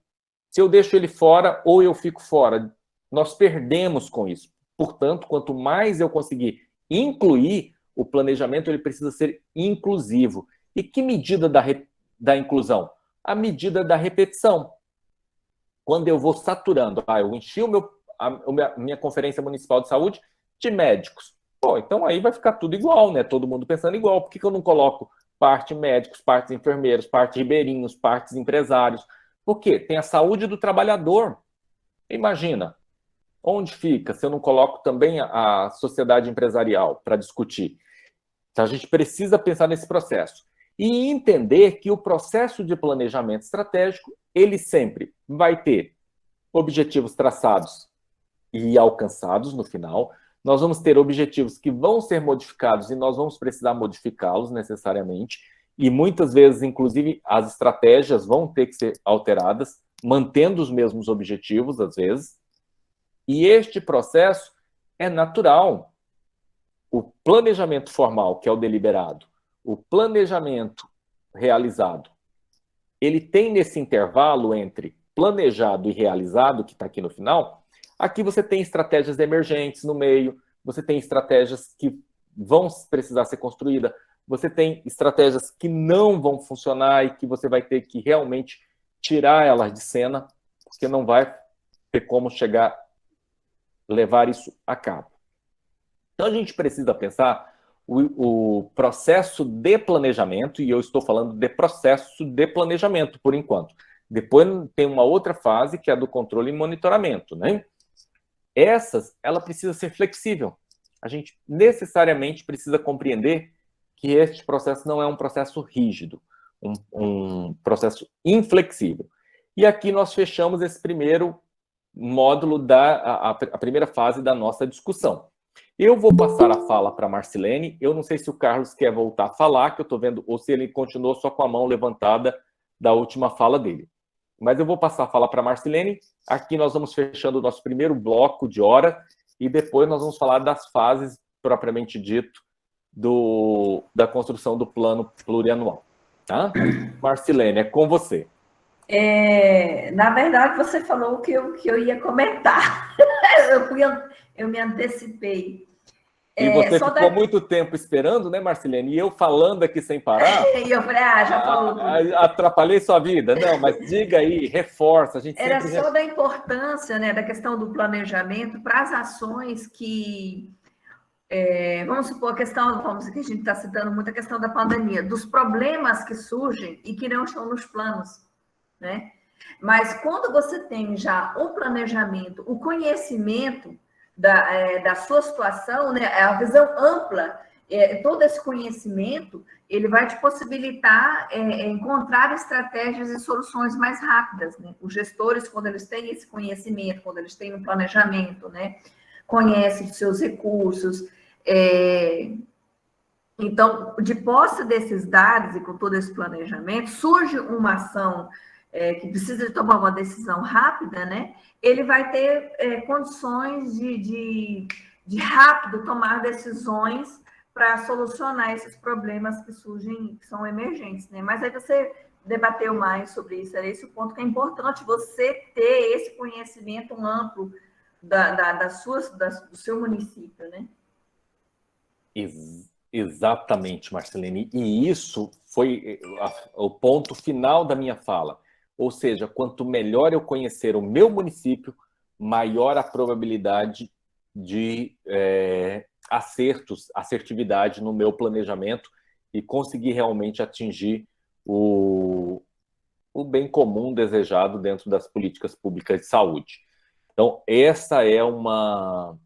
S1: se eu deixo ele fora ou eu fico fora, nós perdemos com isso. Portanto, quanto mais eu conseguir incluir, o planejamento ele precisa ser inclusivo. E que medida da inclusão? A medida da repetição. quando eu vou saturando, eu enchi a minha Conferência Municipal de Saúde de médicos. Pô, então aí vai ficar tudo igual, né? Todo mundo pensando igual. Por que eu não coloco parte médicos, partes enfermeiros, parte ribeirinhos, partes empresários? Por quê? Tem a saúde do trabalhador. Imagina, onde fica se eu não coloco também a sociedade empresarial para discutir? Então, a gente precisa pensar nesse processo. E entender que o processo de planejamento estratégico, ele sempre vai ter objetivos traçados e alcançados no final. Nós vamos ter objetivos que vão ser modificados e nós vamos precisar modificá-los necessariamente. E muitas vezes, inclusive, as estratégias vão ter que ser alteradas, mantendo os mesmos objetivos, às vezes. E este processo é natural. O planejamento formal, que é o deliberado, o planejamento realizado, ele tem nesse intervalo entre planejado e realizado, que está aqui no final, aqui você tem estratégias emergentes no meio, você tem estratégias que vão precisar ser construídas, você tem estratégias que não vão funcionar e que você vai ter que realmente tirar elas de cena, porque não vai ter como levar isso a cabo. Então a gente precisa pensar o processo de planejamento, e eu estou falando de processo de planejamento por enquanto. Depois tem uma outra fase, que é a do controle e monitoramento, né? Ela precisa ser flexível. A gente necessariamente precisa compreender que este processo não é um processo rígido, um processo inflexível. E aqui nós fechamos esse primeiro módulo, a primeira fase da nossa discussão. Eu vou passar a fala para a Marcilene. Eu não sei se o Carlos quer voltar a falar, que eu estou vendo, ou se ele continuou só com a mão levantada da última fala dele. Mas eu vou passar a fala para a Marcilene. Aqui nós vamos fechando o nosso primeiro bloco de hora e depois nós vamos falar das fases, propriamente dito, da construção do plano plurianual. Tá? Marcilene, é com você.
S6: Na verdade, você falou o que eu ia comentar. Eu me antecipei.
S1: E você ficou muito tempo esperando, né, Marcilene? E eu falando aqui sem parar.
S6: E eu falei, já falou.
S1: Atrapalhei sua vida. Não, mas diga aí, reforça. A gente
S6: Era só da importância, né, da questão do planejamento para as ações que... vamos supor que a gente está citando muito a questão da pandemia, dos problemas que surgem e que não estão nos planos, né? Mas quando você tem já o planejamento, o conhecimento da sua situação, né, a visão ampla, todo esse conhecimento, ele vai te possibilitar encontrar estratégias e soluções mais rápidas, né? Os gestores, quando eles têm esse conhecimento, quando eles têm um planejamento, né, conhecem os seus recursos, então, de posse desses dados e com todo esse planejamento, surge uma ação que precisa de tomar uma decisão rápida, né? Ele vai ter condições de rápido tomar decisões para solucionar esses problemas que surgem, que são emergentes, né? Mas aí você debateu mais sobre isso, era esse o ponto que é importante, você ter esse conhecimento amplo do seu município, né?
S1: Exatamente, Marcilene. E isso foi o ponto final da minha fala. Ou seja, quanto melhor eu conhecer o meu município, maior a probabilidade de assertividade no meu planejamento e conseguir realmente atingir o bem comum desejado dentro das políticas públicas de saúde. Então, essa é uma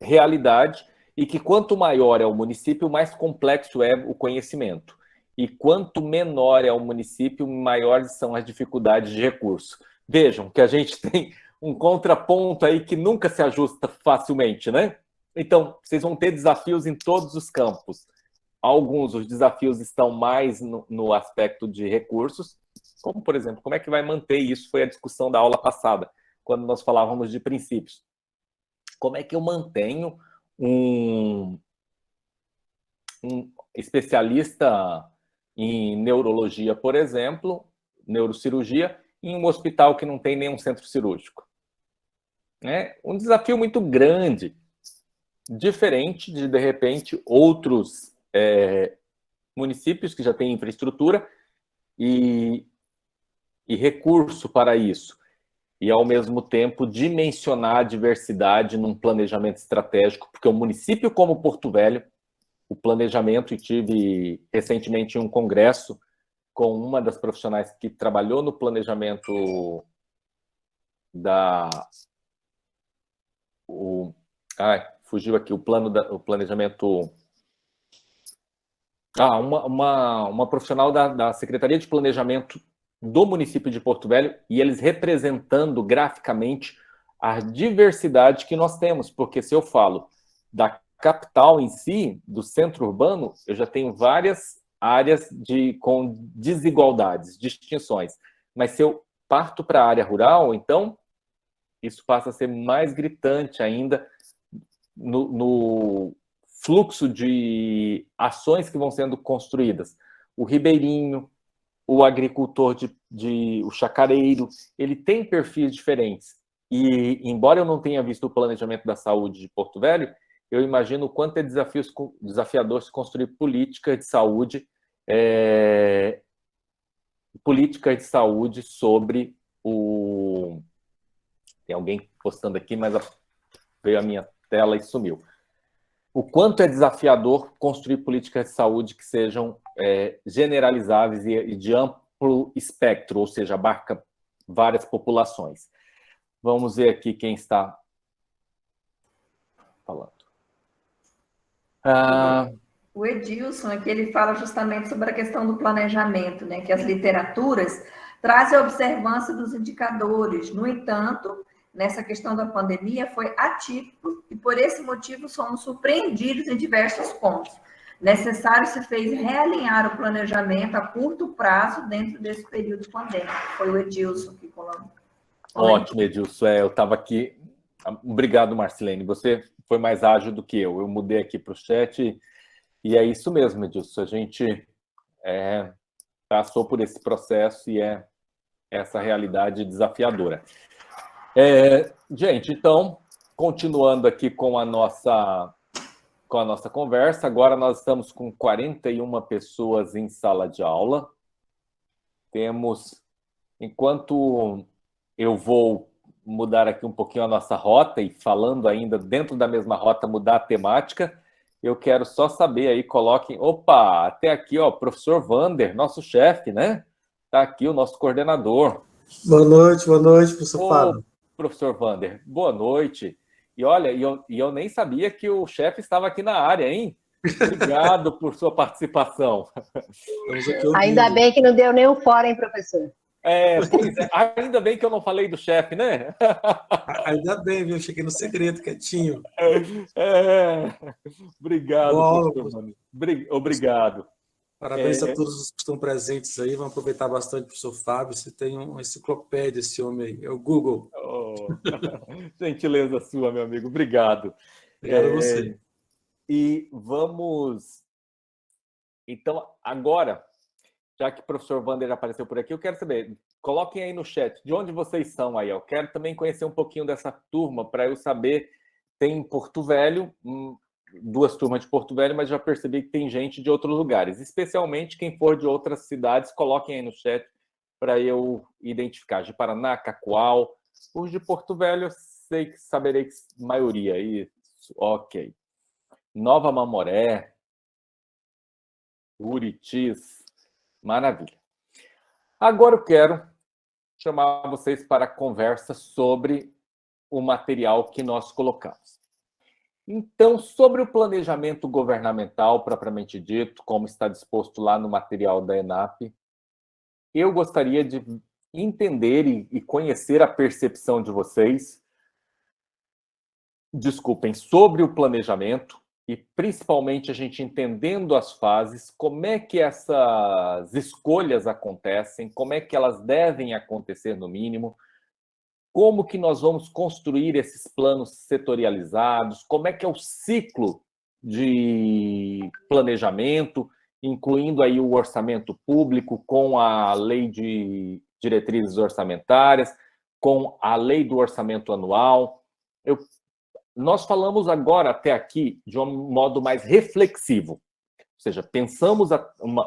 S1: realidade, e que quanto maior é o município, mais complexo é o conhecimento. E quanto menor é o município, maiores são as dificuldades de recurso. Vejam que a gente tem um contraponto aí que nunca se ajusta facilmente, né? Então, vocês vão ter desafios em todos os campos. Os desafios estão mais no aspecto de recursos, como, por exemplo, como é que vai manter isso? Foi a discussão da aula passada, quando nós falávamos de princípios. Como é que eu mantenho um especialista em neurologia, por exemplo, neurocirurgia, em um hospital que não tem nenhum centro cirúrgico? Um desafio muito grande, diferente de repente, outros municípios que já têm infraestrutura e e recurso para isso. E, ao mesmo tempo, dimensionar a diversidade num planejamento estratégico, porque o município como Porto Velho, o planejamento, e tive recentemente um congresso com uma das profissionais que trabalhou no planejamento fugiu aqui, o planejamento... uma profissional da Secretaria de Planejamento do município de Porto Velho, e eles representando graficamente a diversidade que nós temos, porque se eu falo da capital em si, do centro urbano, eu já tenho várias áreas com desigualdades, distinções, mas se eu parto para a área rural, então isso passa a ser mais gritante ainda no fluxo de ações que vão sendo construídas. O ribeirinho, o agricultor o chacareiro, ele tem perfis diferentes. E, embora eu não tenha visto o planejamento da saúde de Porto Velho, eu imagino o quanto é desafiador se construir política de saúde sobre o... Tem alguém postando aqui, mas veio a minha tela e sumiu. O quanto é desafiador construir políticas de saúde que sejam generalizáveis e de amplo espectro, ou seja, abarca várias populações. Vamos ver aqui quem está falando.
S6: O Edilson, aqui ele fala justamente sobre a questão do planejamento, né, que as literaturas trazem a observância dos indicadores. No entanto, nessa questão da pandemia, foi atípico e, por esse motivo, somos surpreendidos em diversos pontos. Necessário se fez realinhar o planejamento a curto prazo dentro desse período pandêmico. Foi o Edilson que colocou.
S1: Ótimo, Edilson. Eu estava aqui. Obrigado, Marcilene. Você foi mais ágil do que eu. Eu mudei aqui para o chat e é isso mesmo, Edilson. A gente passou por esse processo e é essa realidade desafiadora. Gente, então, continuando aqui com a nossa conversa, agora nós estamos com 41 pessoas em sala de aula. Enquanto eu vou mudar aqui um pouquinho a nossa rota, e falando ainda dentro da mesma rota, mudar a temática, eu quero só saber aí, coloquem... Opa, até aqui, ó, professor Vander, nosso chefe, né? Está aqui o nosso coordenador.
S7: Boa noite, professor Fábio.
S1: Professor Vander, boa noite. E olha, eu nem sabia que o chefe estava aqui na área, hein? Obrigado por sua participação.
S8: Ainda bem que não deu nem um fora, hein, professor?
S1: Ainda bem que eu não falei do chefe, né?
S7: Ainda bem, viu? Cheguei no segredo, quietinho.
S1: Obrigado, professor Vander. Obrigado.
S7: Parabéns a todos os que estão presentes aí. Vamos aproveitar bastante o professor Fábio. Você tem uma enciclopédia, esse homem aí. É o Google.
S1: Gentileza sua, meu amigo. Obrigado.
S7: Obrigado a você.
S1: E vamos... Então, agora, já que o professor Vander apareceu por aqui, eu quero saber, coloquem aí no chat, de onde vocês são aí? Eu quero também conhecer um pouquinho dessa turma, para eu saber, tem em Porto Velho... 2 turmas de Porto Velho, mas já percebi que tem gente de outros lugares. Especialmente quem for de outras cidades, coloquem aí no chat para eu identificar. De Paraná, Cacoal. Os de Porto Velho, eu sei que saberei que maioria. Isso, ok. Nova Mamoré. Uritis. Maravilha. Agora eu quero chamar vocês para a conversa sobre o material que nós colocamos. Então, sobre o planejamento governamental, propriamente dito, como está disposto lá no material da ENAP, eu gostaria de entender e conhecer a percepção de vocês, sobre o planejamento, e principalmente a gente entendendo as fases, como é que essas escolhas acontecem, como é que elas devem acontecer no mínimo, como que nós vamos construir esses planos setorializados, como é que é o ciclo de planejamento, incluindo aí o orçamento público com a lei de diretrizes orçamentárias, com a lei do orçamento anual. Nós falamos agora até aqui de um modo mais reflexivo, ou seja, pensamos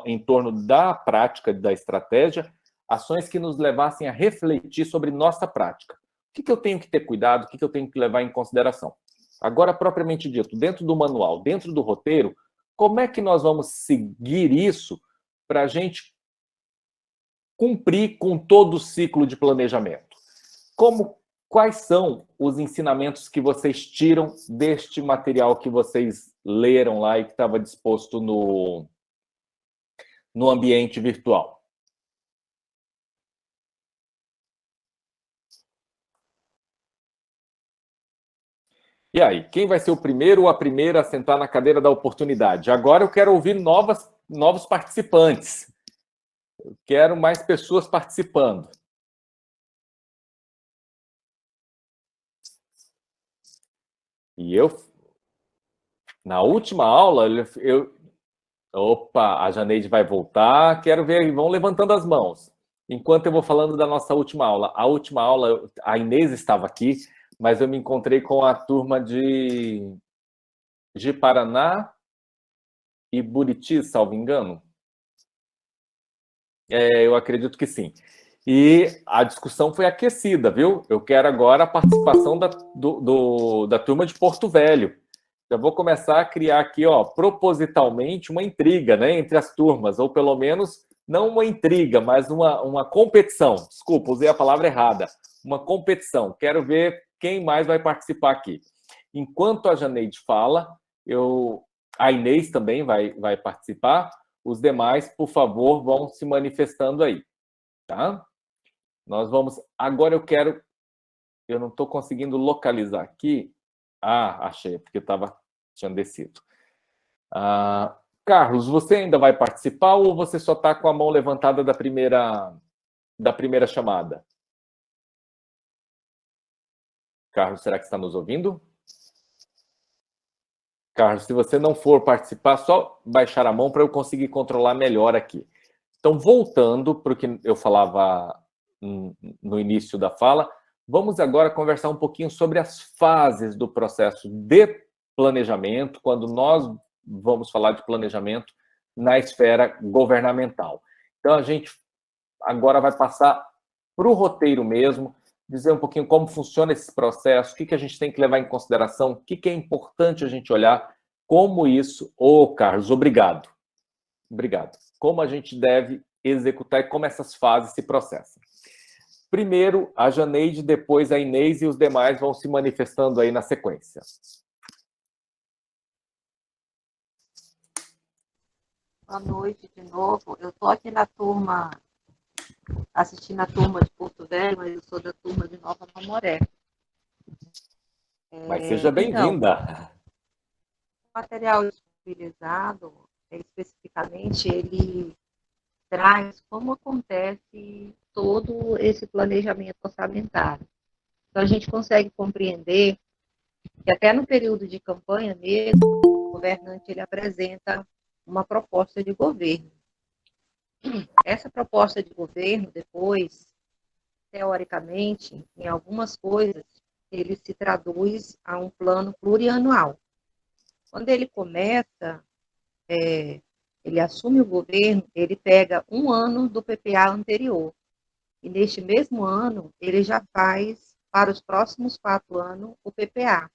S1: em torno da prática da estratégia ações que nos levassem a refletir sobre nossa prática. O que eu tenho que ter cuidado, o que eu tenho que levar em consideração? Agora, propriamente dito, dentro do manual, dentro do roteiro, como é que nós vamos seguir isso para a gente cumprir com todo o ciclo de planejamento? Quais são os ensinamentos que vocês tiram deste material que vocês leram lá e que estava disposto no ambiente virtual? E aí, quem vai ser o primeiro ou a primeira a sentar na cadeira da oportunidade? Agora eu quero ouvir novos participantes. Eu quero mais pessoas participando. E na última aula, opa, a Janeide vai voltar, quero ver, vão levantando as mãos. Enquanto eu vou falando da nossa última aula. A última aula, a Inês estava aqui, mas eu me encontrei com a turma de Paraná e Buriti, salvo engano. Eu acredito que sim. E a discussão foi aquecida, viu? Eu quero agora a participação da turma de Porto Velho. Já vou começar a criar aqui, propositalmente, uma intriga, né, entre as turmas, ou pelo menos, não uma intriga, mas uma competição. Desculpa, usei a palavra errada. Uma competição. Quero ver quem mais vai participar aqui. Enquanto a Janeide fala, a Inês também vai participar. Os demais, por favor, vão se manifestando aí, tá? Nós vamos... Agora eu não estou conseguindo localizar aqui. Ah, achei, porque tinha descido. Carlos, você ainda vai participar ou você só está com a mão levantada da primeira chamada? Carlos, será que está nos ouvindo? Carlos, se você não for participar, só baixar a mão para eu conseguir controlar melhor aqui. Então, voltando para o que eu falava no início da fala, vamos agora conversar um pouquinho sobre as fases do processo de planejamento, quando nós vamos falar de planejamento na esfera governamental. Então, a gente agora vai passar para o roteiro mesmo, dizer um pouquinho como funciona esse processo, o que a gente tem que levar em consideração, o que é importante a gente olhar, como isso... Carlos, obrigado. Obrigado. Como a gente deve executar e como essas fases se processam. Primeiro, a Janeide, depois a Inês e os demais vão se manifestando aí na sequência.
S3: Boa noite de novo. Eu estou aqui na turma, assistindo a turma de Porto Velho, mas eu sou da turma de Nova Mamoré.
S1: Mas seja bem-vinda.
S3: Então, o material disponibilizado, especificamente, ele traz como acontece todo esse planejamento orçamentário. Então, a gente consegue compreender que até no período de campanha mesmo, o governante ele apresenta uma proposta de governo. Essa proposta de governo, depois, teoricamente, em algumas coisas, ele se traduz a um plano plurianual. Quando ele começa, ele assume o governo, ele pega um ano do PPA anterior. E neste mesmo ano, ele já faz, para os próximos 4 anos, o PPA.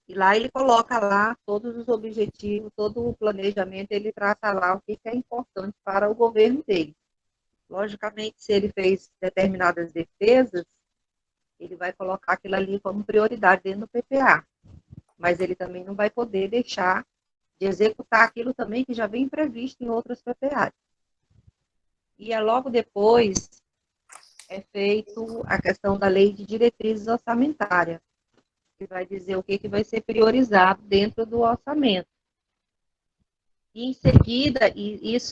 S3: E lá ele coloca lá todos os objetivos, todo o planejamento, ele traça lá o que é importante para o governo dele. Logicamente, se ele fez determinadas defesas, ele vai colocar aquilo ali como prioridade dentro do PPA. Mas ele também não vai poder deixar de executar aquilo também que já vem previsto em outros PPAs. E logo depois é feito a questão da lei de diretrizes orçamentárias, que vai dizer o que vai ser priorizado dentro do orçamento. E em seguida,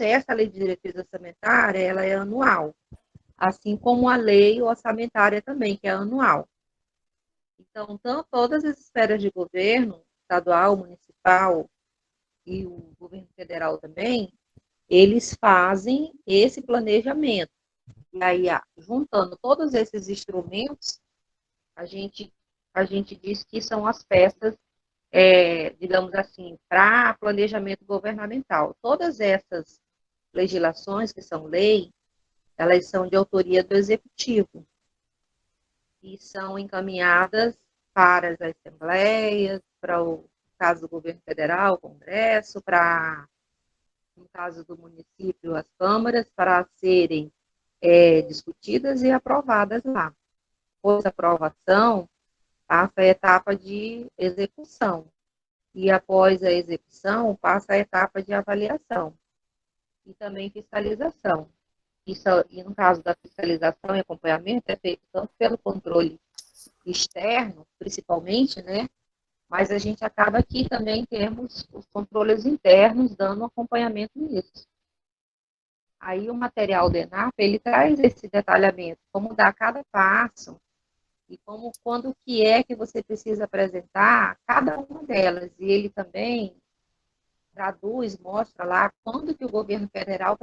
S3: essa lei de diretriz orçamentária, ela é anual, assim como a lei orçamentária também, que é anual. Então, todas as esferas de governo, estadual, municipal e o governo federal também, eles fazem esse planejamento. E aí, juntando todos esses instrumentos, a gente diz que são as peças, digamos assim, para planejamento governamental. Todas essas legislações que são lei, elas são de autoria do Executivo e são encaminhadas para as assembleias, para o caso do governo federal, o Congresso, para, no caso do município, as câmaras, para serem discutidas e aprovadas lá. Após a aprovação, passa a etapa de execução. E após a execução, passa a etapa de avaliação. E também fiscalização. Isso, e no caso da fiscalização e acompanhamento, é feito tanto pelo controle externo, principalmente, né? Mas a gente acaba aqui também temos os controles internos dando acompanhamento nisso. Aí o material do ENAP, ele traz esse detalhamento, como dar cada passo e como, quando que é que você precisa apresentar cada uma delas. E ele também traduz, mostra lá quando que o governo federal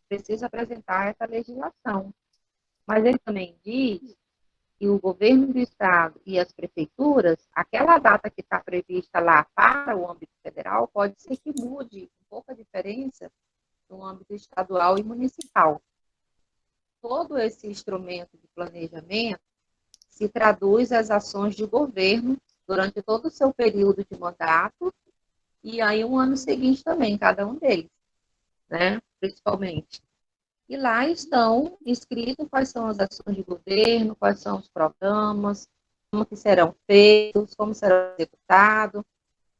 S3: precisa apresentar essa legislação. Mas ele também diz que o governo do estado e as prefeituras, aquela data que está prevista lá para o âmbito federal, pode ser que mude um pouco a diferença no âmbito estadual e municipal. Todo esse instrumento de planejamento se traduz às ações de governo durante todo o seu período de mandato e aí um ano seguinte também, cada um deles, né, principalmente. E lá estão escritos quais são as ações de governo, quais são os programas, como que serão feitos, como serão executados,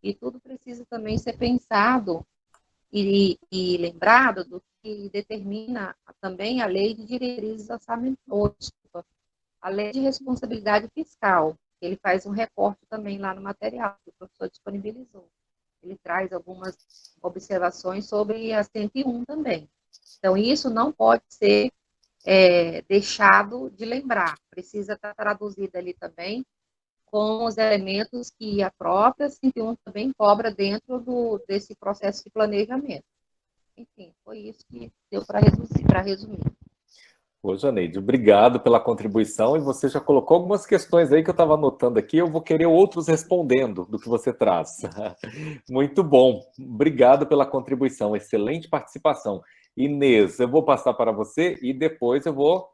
S3: e tudo precisa também ser pensado e lembrado do que determina também a lei de diretrizes orçamentárias, a lei de responsabilidade fiscal. Ele faz um recorte também lá no material que o professor disponibilizou. Ele traz algumas observações sobre a 101 também. Então, isso não pode ser deixado de lembrar. Precisa estar traduzido ali também com os elementos que a própria 101 também cobra dentro desse processo de planejamento. Enfim, foi isso que deu para resumir.
S1: Ô, Janeide, obrigado pela contribuição, e você já colocou algumas questões aí que eu estava anotando aqui, eu vou querer outros respondendo do que você traz. Muito bom, obrigado pela contribuição, excelente participação. Inês, eu vou passar para você e depois eu vou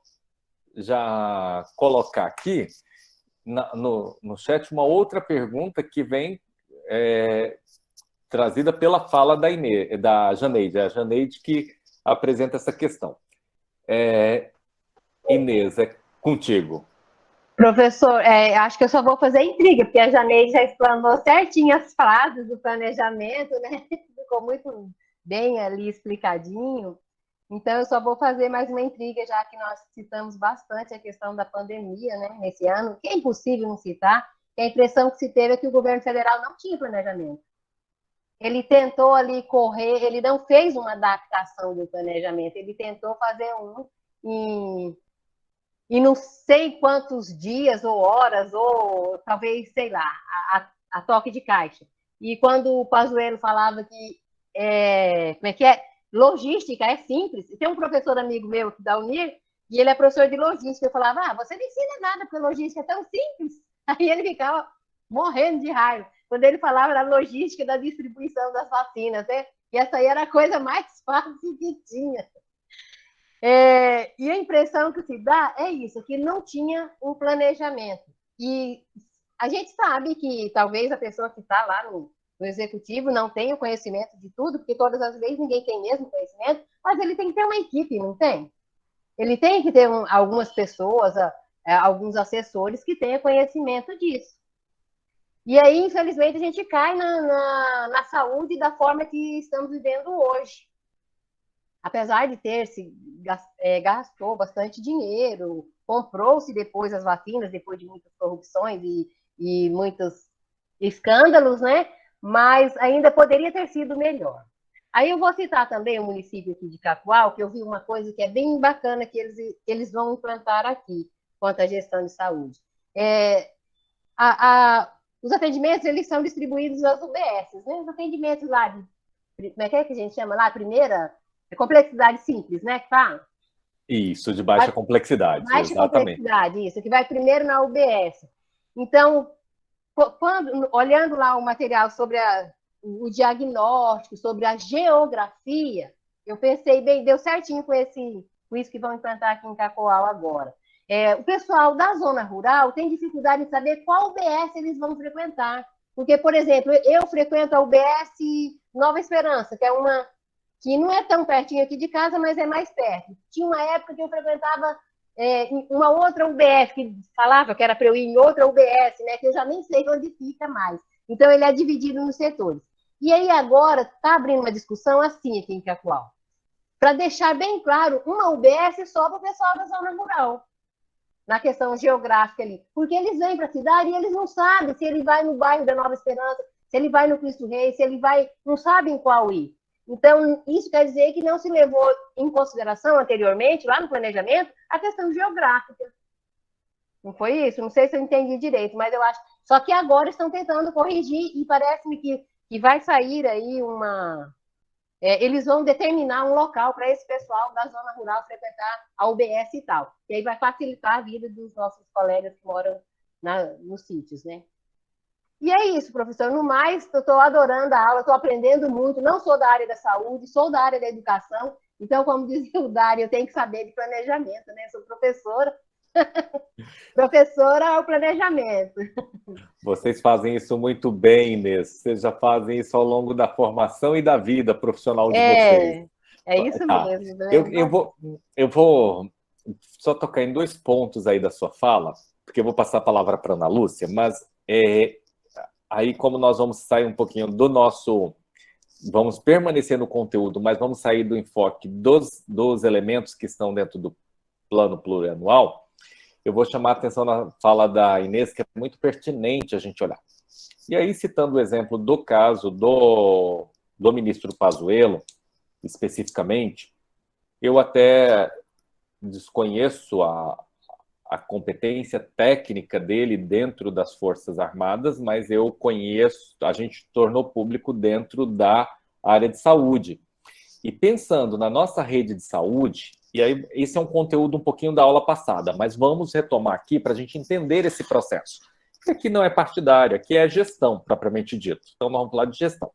S1: já colocar aqui no chat uma outra pergunta que vem trazida pela fala da Janeide, é a Janeide que apresenta essa questão. Inês, é contigo.
S8: Professor, acho que eu só vou fazer intriga, porque a Janeide já explanou certinho as frases do planejamento, né? Ficou muito bem ali explicadinho. Então, eu só vou fazer mais uma intriga, já que nós citamos bastante a questão da pandemia, né, nesse ano, que é impossível não citar, que a impressão que se teve é que o governo federal não tinha planejamento. Ele tentou ali correr, ele não fez uma adaptação do planejamento, ele tentou fazer e não sei quantos dias ou horas, ou talvez, sei lá, a toque de caixa. E quando o Pazuello falava que, como é que é? Logística é simples. Tem um professor amigo meu da Unir, e ele é professor de logística. Eu falava, você não ensina nada, porque logística é tão simples. Aí ele ficava morrendo de raiva. Quando ele falava da logística da distribuição das vacinas, né? E essa aí era a coisa mais fácil que tinha. E a impressão que se dá é isso, que não tinha um planejamento. E a gente sabe que talvez a pessoa que está lá no executivo não tenha o conhecimento de tudo, porque todas as vezes ninguém tem mesmo conhecimento, mas ele tem que ter uma equipe, não tem? Ele tem que ter algumas pessoas, alguns assessores que tenham conhecimento disso. E aí, infelizmente, a gente cai na saúde da forma que estamos vivendo hoje. Apesar de gastou bastante dinheiro, comprou-se depois as vacinas, depois de muitas corrupções e muitos escândalos, né? Mas ainda poderia ter sido melhor. Aí eu vou citar também o município aqui de Cacoal, que eu vi uma coisa que é bem bacana que eles vão implantar aqui, quanto à gestão de saúde. Os atendimentos, eles são distribuídos às UBSs, né? Os atendimentos lá, como é que a gente chama lá? Primeira, complexidade simples, né? Que fala?
S1: Isso, de baixa complexidade.
S8: Baixa
S1: exatamente.
S8: Complexidade, isso, que vai primeiro na UBS. Então, olhando lá o material sobre o diagnóstico, sobre a geografia, eu pensei, bem, deu certinho com esse com isso que vão implantar aqui em Cacoal agora. O pessoal da zona rural tem dificuldade em saber qual UBS eles vão frequentar. Porque, por exemplo, eu frequento a UBS Nova Esperança, que é uma que não é tão pertinho aqui de casa, mas é mais perto. Tinha uma época que eu frequentava uma outra UBS, que falava que era para eu ir em outra UBS, né, que eu já nem sei onde fica mais. Então, ele é dividido nos setores. E aí, agora, está abrindo uma discussão assim aqui em Cacoal, para deixar bem claro, uma UBS só para o pessoal da zona rural, na questão geográfica ali. Porque eles vêm para a cidade e eles não sabem se ele vai no bairro da Nova Esperança, se ele vai no Cristo Rei, se ele vai... Não sabem qual ir. Então, isso quer dizer que não se levou em consideração anteriormente, lá no planejamento, a questão geográfica. Não foi isso? Não sei se eu entendi direito, mas eu acho... Só que agora estão tentando corrigir e parece-me que vai sair aí uma... eles vão determinar um local para esse pessoal da zona rural frequentar a UBS e tal. E aí vai facilitar a vida dos nossos colegas que moram nos sítios, né? E é isso, professor. No mais, eu estou adorando a aula, estou aprendendo muito. Não sou da área da saúde, sou da área da educação. Então, como dizia o Dário, eu tenho que saber de planejamento, né? Sou professora. Professora é o planejamento.
S1: Vocês fazem isso muito bem, Inês. Vocês já fazem isso ao longo da formação e da vida profissional de vocês.
S8: É isso mesmo. Né?
S1: Eu vou só tocar em 2 pontos aí da sua fala, porque eu vou passar a palavra para a Ana Lúcia, mas aí, como nós vamos sair um pouquinho do nosso... Vamos permanecer no conteúdo, mas vamos sair do enfoque dos elementos que estão dentro do plano plurianual, eu vou chamar a atenção na fala da Inês, que é muito pertinente a gente olhar. E aí, citando o exemplo do caso do ministro Pazuello, especificamente, eu até desconheço a competência técnica dele dentro das Forças Armadas, mas eu conheço, a gente tornou público dentro da área de saúde. E pensando na nossa rede de saúde, e aí esse é um conteúdo um pouquinho da aula passada, mas vamos retomar aqui para a gente entender esse processo. Que aqui não é partidário, aqui é gestão, propriamente dito. Então, nós vamos falar de gestão.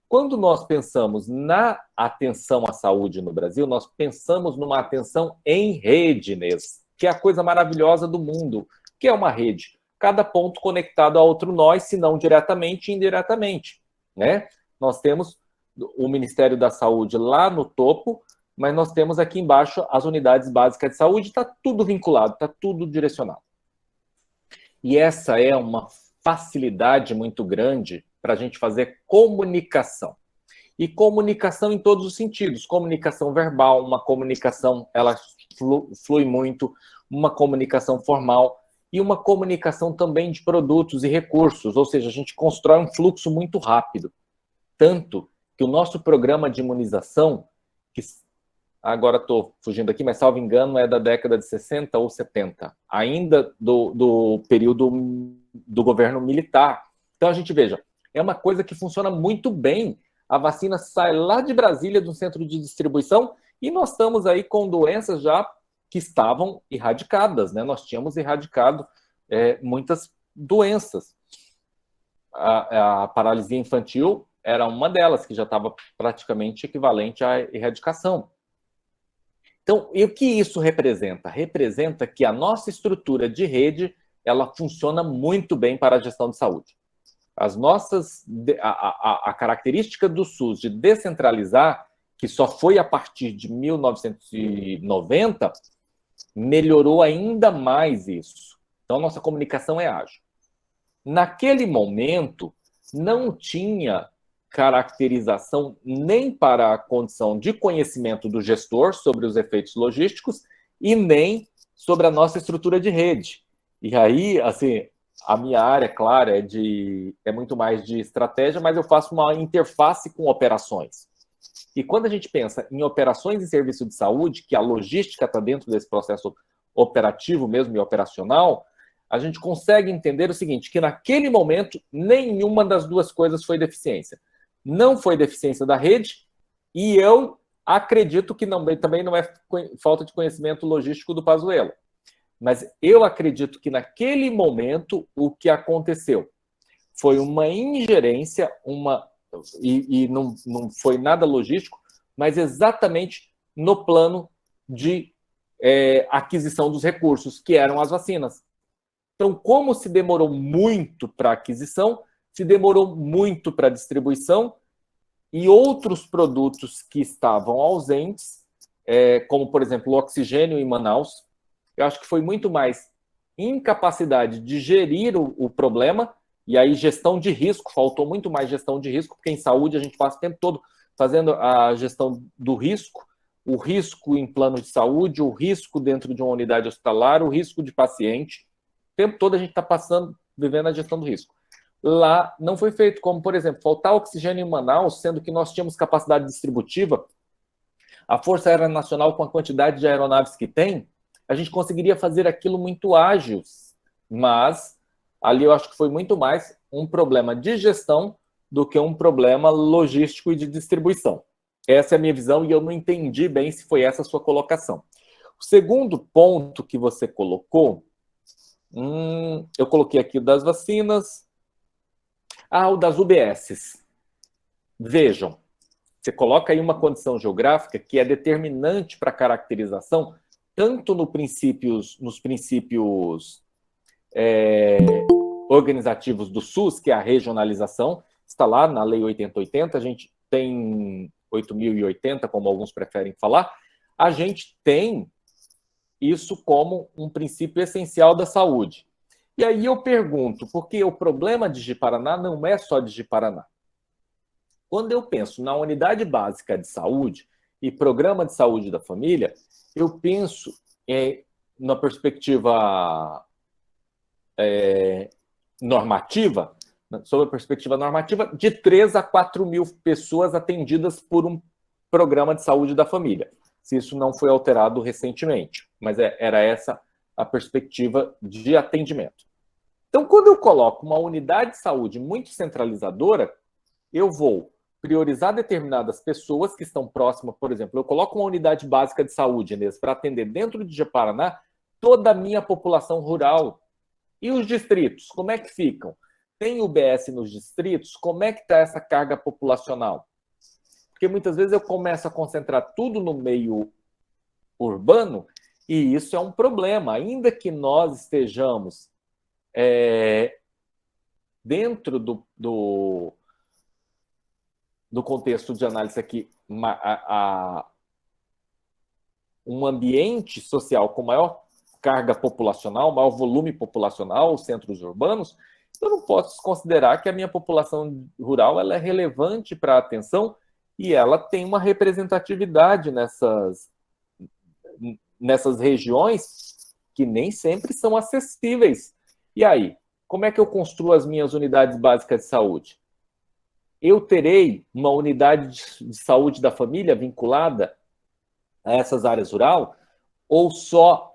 S1: Quando nós pensamos na atenção à saúde no Brasil, nós pensamos numa atenção em rede, Inês, que é a coisa maravilhosa do mundo, que é uma rede. Cada ponto conectado a outro nós, se não diretamente, indiretamente, né? Nós temos o Ministério da Saúde lá no topo, mas nós temos aqui embaixo as unidades básicas de saúde, está tudo vinculado, está tudo direcionado. E essa é uma facilidade muito grande para a gente fazer comunicação. E comunicação em todos os sentidos. Comunicação verbal, uma comunicação, ela flui muito, uma comunicação formal e uma comunicação também de produtos e recursos, ou seja, a gente constrói um fluxo muito rápido. Tanto que o nosso programa de imunização, que agora estou fugindo aqui, mas salvo engano é da década de 60 ou 70, ainda do período do governo militar. Então a gente veja, é uma coisa que funciona muito bem. A vacina sai lá de Brasília, do centro de distribuição, e nós estamos aí com doenças já que estavam erradicadas, né? Nós tínhamos erradicado muitas doenças. A paralisia infantil era uma delas, que já estava praticamente equivalente à erradicação. Então, e o que isso representa? Representa que a nossa estrutura de rede, ela funciona muito bem para a gestão de saúde. A característica do SUS de descentralizar, que só foi a partir de 1990, melhorou ainda mais isso. Então, nossa comunicação é ágil. Naquele momento, não tinha caracterização nem para a condição de conhecimento do gestor sobre os efeitos logísticos e nem sobre a nossa estrutura de rede. E aí, assim, a minha área, claro, é muito mais de estratégia, mas eu faço uma interface com operações. E quando a gente pensa em operações e serviço de saúde, que a logística está dentro desse processo operativo mesmo e operacional, a gente consegue entender o seguinte, que naquele momento nenhuma das duas coisas foi deficiência. Não foi deficiência da rede e eu acredito que também não é falta de conhecimento logístico do Pazuello. Mas eu acredito que naquele momento o que aconteceu foi uma ingerência, e não foi nada logístico, mas exatamente no plano de aquisição dos recursos, que eram as vacinas. Então, como se demorou muito para a aquisição, se demorou muito para a distribuição, e outros produtos que estavam ausentes, como, por exemplo, o oxigênio em Manaus, eu acho que foi muito mais incapacidade de gerir o problema, e aí gestão de risco, faltou muito mais gestão de risco, porque em saúde a gente passa o tempo todo fazendo a gestão do risco, o risco em plano de saúde, o risco dentro de uma unidade hospitalar, o risco de paciente. O tempo todo a gente está vivendo a gestão do risco. Lá não foi feito, como, por exemplo, faltar oxigênio em Manaus, sendo que nós tínhamos capacidade distributiva. A Força Aérea Nacional, com a quantidade de aeronaves que tem, a gente conseguiria fazer aquilo muito ágil, mas ali eu acho que foi muito mais um problema de gestão do que um problema logístico e de distribuição. Essa é a minha visão e eu não entendi bem se foi essa a sua colocação. O segundo ponto que você colocou, eu coloquei aqui o das vacinas, o das UBSs. Vejam, você coloca aí uma condição geográfica que é determinante para a caracterização, tanto nos princípios organizativos do SUS, que é a regionalização, está lá na Lei 8080, a gente tem 8.080, como alguns preferem falar, a gente tem isso como um princípio essencial da saúde. E aí eu pergunto, porque o problema de Ji-Paraná não é só de Ji-Paraná. Quando eu penso na unidade básica de saúde e programa de saúde da família, eu penso na perspectiva normativa, sob a perspectiva normativa, de 3 a 4 mil pessoas atendidas por um programa de saúde da família, se isso não foi alterado recentemente, mas era essa a perspectiva de atendimento. Então, quando eu coloco uma unidade de saúde muito centralizadora, eu vou priorizar determinadas pessoas que estão próximas, por exemplo, eu coloco uma unidade básica de saúde, Inês, para atender dentro de Ji-Paraná toda a minha população rural. E os distritos, como é que ficam? Tem UBS nos distritos? Como é que está essa carga populacional? Porque muitas vezes eu começo a concentrar tudo no meio urbano e isso é um problema. Ainda que nós estejamos dentro do contexto de análise aqui, um ambiente social com maior carga populacional, maior volume populacional, os centros urbanos, eu não posso considerar que a minha população rural ela é relevante para a atenção e ela tem uma representatividade nessas regiões que nem sempre são acessíveis. E aí, como é que eu construo as minhas unidades básicas de saúde? Eu terei uma unidade de saúde da família vinculada a essas áreas rurais ou só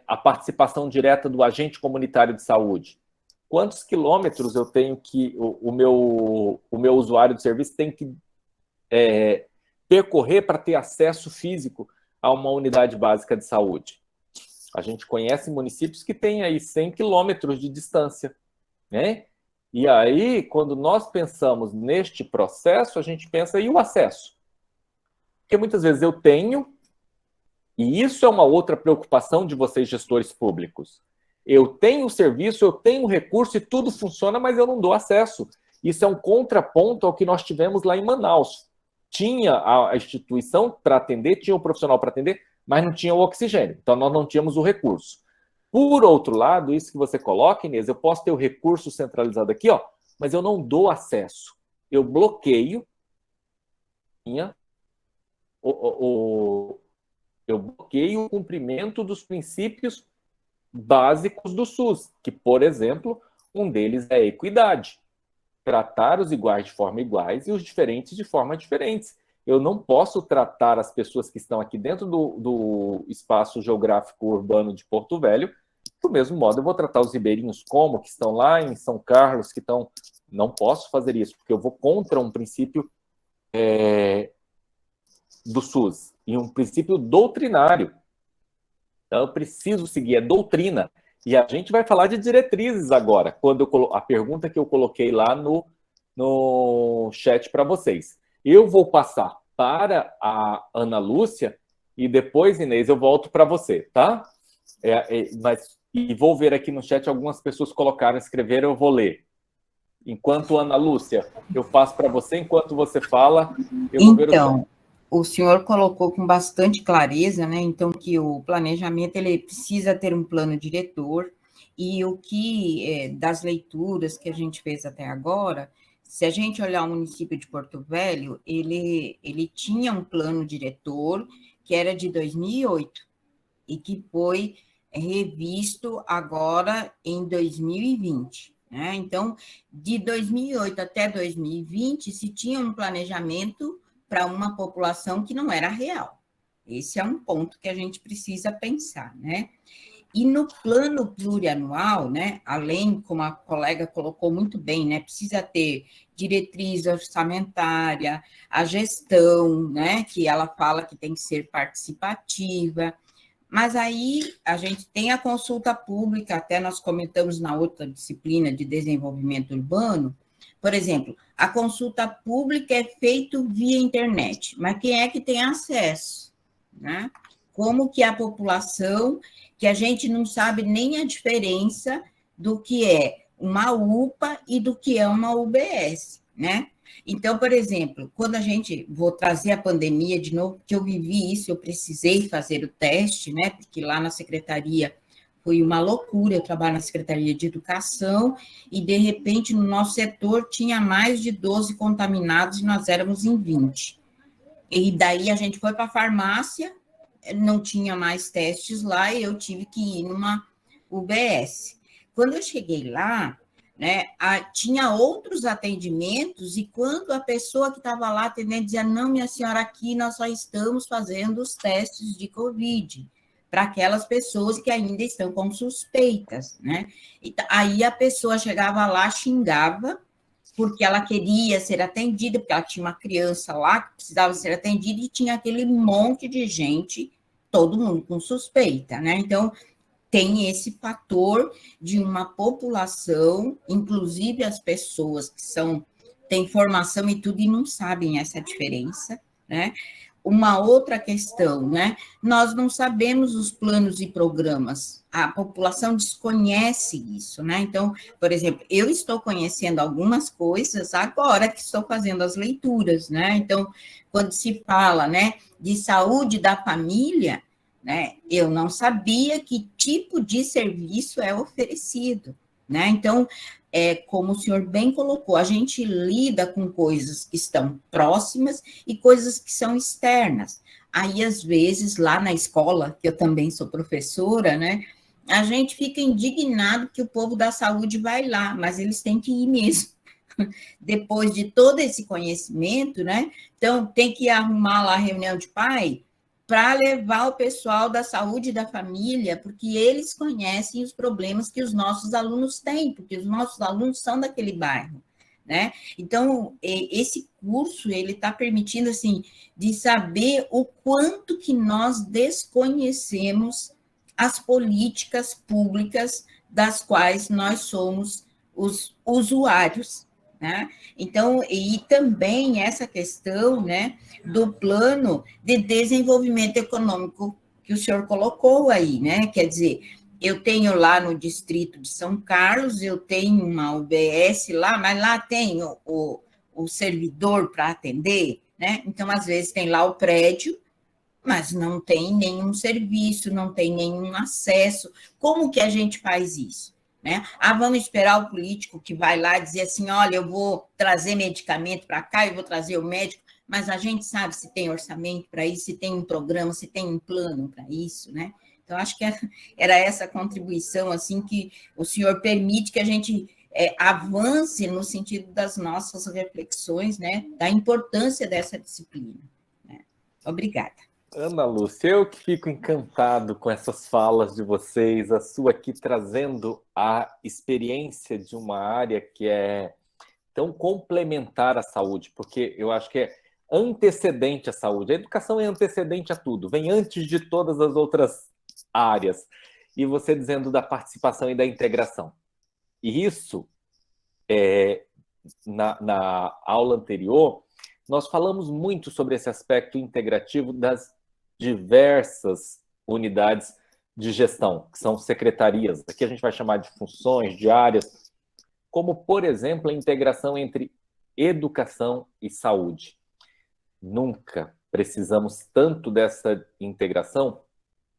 S1: a participação direta do agente comunitário de saúde? Quantos quilômetros eu tenho que o meu usuário de serviço tem que percorrer para ter acesso físico a uma unidade básica de saúde? A gente conhece municípios que têm aí 100 quilômetros de distância, né? E aí, quando nós pensamos neste processo, a gente pensa, e o acesso? Porque muitas vezes eu tenho, e isso é uma outra preocupação de vocês, gestores públicos. Eu tenho o serviço, eu tenho o recurso e tudo funciona, mas eu não dou acesso. Isso é um contraponto ao que nós tivemos lá em Manaus. Tinha a instituição para atender, tinha o profissional para atender, mas não tinha o oxigênio. Então, nós não tínhamos o recurso. Por outro lado, isso que você coloca, Inês, eu posso ter o recurso centralizado aqui, mas eu não dou acesso. Eu bloqueio o cumprimento dos princípios básicos do SUS, que, por exemplo, um deles é a equidade. Tratar os iguais de forma iguais e os diferentes de forma diferentes. Eu não posso tratar as pessoas que estão aqui dentro do espaço geográfico urbano de Porto Velho do mesmo modo. Eu vou tratar os ribeirinhos como, que estão lá em São Carlos, que estão... Não posso fazer isso, porque eu vou contra um princípio do SUS e um princípio doutrinário. Então, eu preciso seguir a doutrina. E a gente vai falar de diretrizes agora, quando a pergunta que eu coloquei lá no chat para vocês. Eu vou passar para a Ana Lúcia e depois, Inês, eu volto para você, tá? E vou ver aqui no chat, algumas pessoas colocaram, escreveram, eu vou ler. Enquanto, Ana Lúcia, eu passo para você, enquanto você fala, eu vou ver o chat.
S2: Então, o senhor colocou com bastante clareza, né? Então, que o planejamento ele precisa ter um plano diretor, e o que das leituras que a gente fez até agora, se a gente olhar o município de Porto Velho, ele tinha um plano diretor que era de 2008 e que foi revisto agora em 2020. Né? Então, de 2008 até 2020, se tinha um planejamento para uma população que não era real. Esse é um ponto que a gente precisa pensar, né? E no plano plurianual, né, além, como a colega colocou muito bem, né, precisa ter diretriz orçamentária, a gestão, né, que ela fala que tem que ser participativa, mas aí a gente tem a consulta pública, até nós comentamos na outra disciplina de desenvolvimento urbano, por exemplo, a consulta pública é feita via internet, mas quem é que tem acesso, né? Como que a população, que a gente não sabe nem a diferença do que é uma UPA e do que é uma UBS, né? Então, por exemplo, quando vou trazer a pandemia de novo, porque eu vivi isso, eu precisei fazer o teste, né? Porque lá na secretaria foi uma loucura, eu trabalho na Secretaria de Educação, e de repente no nosso setor tinha mais de 12 contaminados e nós éramos em 20. E daí a gente foi para a farmácia, não tinha mais testes lá, e eu tive que ir numa UBS. Quando eu cheguei lá, né, tinha outros atendimentos, e quando a pessoa que estava lá atendendo dizia, não, minha senhora, aqui nós só estamos fazendo os testes de Covid, para aquelas pessoas que ainda estão com suspeitas, né? E aí a pessoa chegava lá, xingava, porque ela queria ser atendida, porque ela tinha uma criança lá que precisava ser atendida, e tinha aquele monte de gente, todo mundo com suspeita, né? Então, tem esse fator de uma população, inclusive as pessoas que têm formação e tudo e não sabem essa diferença, né? Uma outra questão, né? Nós não sabemos os planos e programas, a população desconhece isso, né? Então, por exemplo, eu estou conhecendo algumas coisas agora que estou fazendo as leituras, né? Então, quando se fala, né, de saúde da família, né, eu não sabia que tipo de serviço é oferecido, né? Então, como o senhor bem colocou, a gente lida com coisas que estão próximas e coisas que são externas. Aí, às vezes, lá na escola, que eu também sou professora, né, a gente fica indignado que o povo da saúde vai lá, mas eles têm que ir mesmo. Depois de todo esse conhecimento, né? Então, tem que arrumar lá a reunião de pai para levar o pessoal da saúde da família, porque eles conhecem os problemas que os nossos alunos têm, porque os nossos alunos são daquele bairro, né? Então, esse curso, ele está permitindo, assim, de saber o quanto que nós desconhecemos as políticas públicas das quais nós somos os usuários, né? Então, e também essa questão, né, do plano de desenvolvimento econômico que o senhor colocou aí, né? Quer dizer, eu tenho lá no distrito de São Carlos, eu tenho uma UBS lá, mas lá tem o servidor para atender, né? Então, às vezes, tem lá o prédio, mas não tem nenhum serviço, não tem nenhum acesso. Como que a gente faz isso? Né? Vamos esperar o político que vai lá dizer assim, olha, eu vou trazer medicamento para cá, eu vou trazer o médico, mas a gente sabe se tem orçamento para isso, se tem um programa, se tem um plano para isso, né? Então, acho que era essa contribuição, assim, que o senhor permite que a gente avance no sentido das nossas reflexões, né? Da importância dessa disciplina. Né? Obrigada.
S1: Ana Lúcia, eu que fico encantado com essas falas de vocês, a sua aqui trazendo a experiência de uma área que é tão complementar à saúde, porque eu acho que é antecedente à saúde. A educação é antecedente a tudo, vem antes de todas as outras áreas. E você dizendo da participação e da integração. E isso, na aula anterior, nós falamos muito sobre esse aspecto integrativo das diversas unidades de gestão, que são secretarias. Aqui a gente vai chamar de funções, de áreas, como, por exemplo, a integração entre educação e saúde. Nunca precisamos tanto dessa integração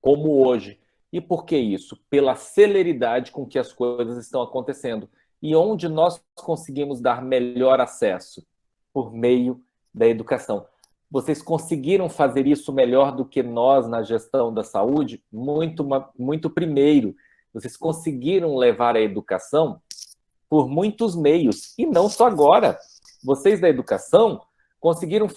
S1: como hoje. E por que isso? Pela celeridade com que as coisas estão acontecendo. E onde nós conseguimos dar melhor acesso? Por meio da educação. Vocês conseguiram fazer isso melhor do que nós na gestão da saúde? Muito primeiro. Vocês conseguiram levar a educação por muitos meios, e não só agora. Vocês da educação conseguiram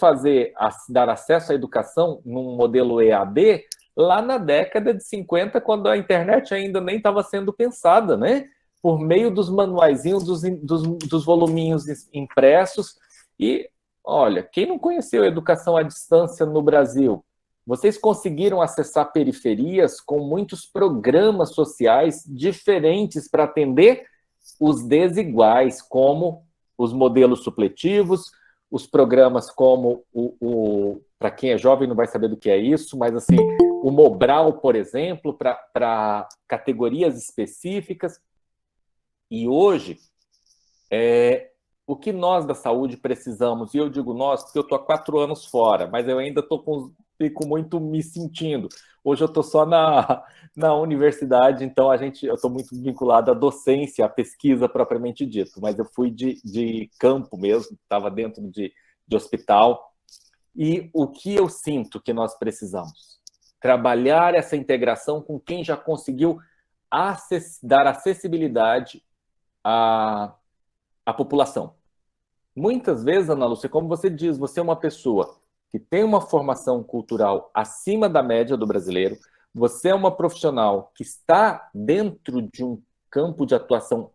S1: dar acesso à educação num modelo EAD lá na década de 50, quando a internet ainda nem estava sendo pensada, né? Por meio dos manuaizinhos, dos voluminhos impressos. E, olha, quem não conheceu a educação à distância no Brasil? Vocês conseguiram acessar periferias com muitos programas sociais diferentes para atender os desiguais, como os modelos supletivos, os programas como para quem é jovem não vai saber do que é isso, mas assim, o Mobral, por exemplo, para categorias específicas. E hoje, o que nós da saúde precisamos, e eu digo nós, porque eu estou há 4 anos fora, mas eu ainda fico muito me sentindo. Hoje eu estou só na universidade, então eu estou muito vinculado à docência, à pesquisa propriamente dito, mas eu fui de campo mesmo, estava dentro de hospital. E o que eu sinto que nós precisamos? Trabalhar essa integração com quem já conseguiu dar acessibilidade à população. Muitas vezes, Ana Lúcia, como você diz, você é uma pessoa que tem uma formação cultural acima da média do brasileiro, você é uma profissional que está dentro de um campo de atuação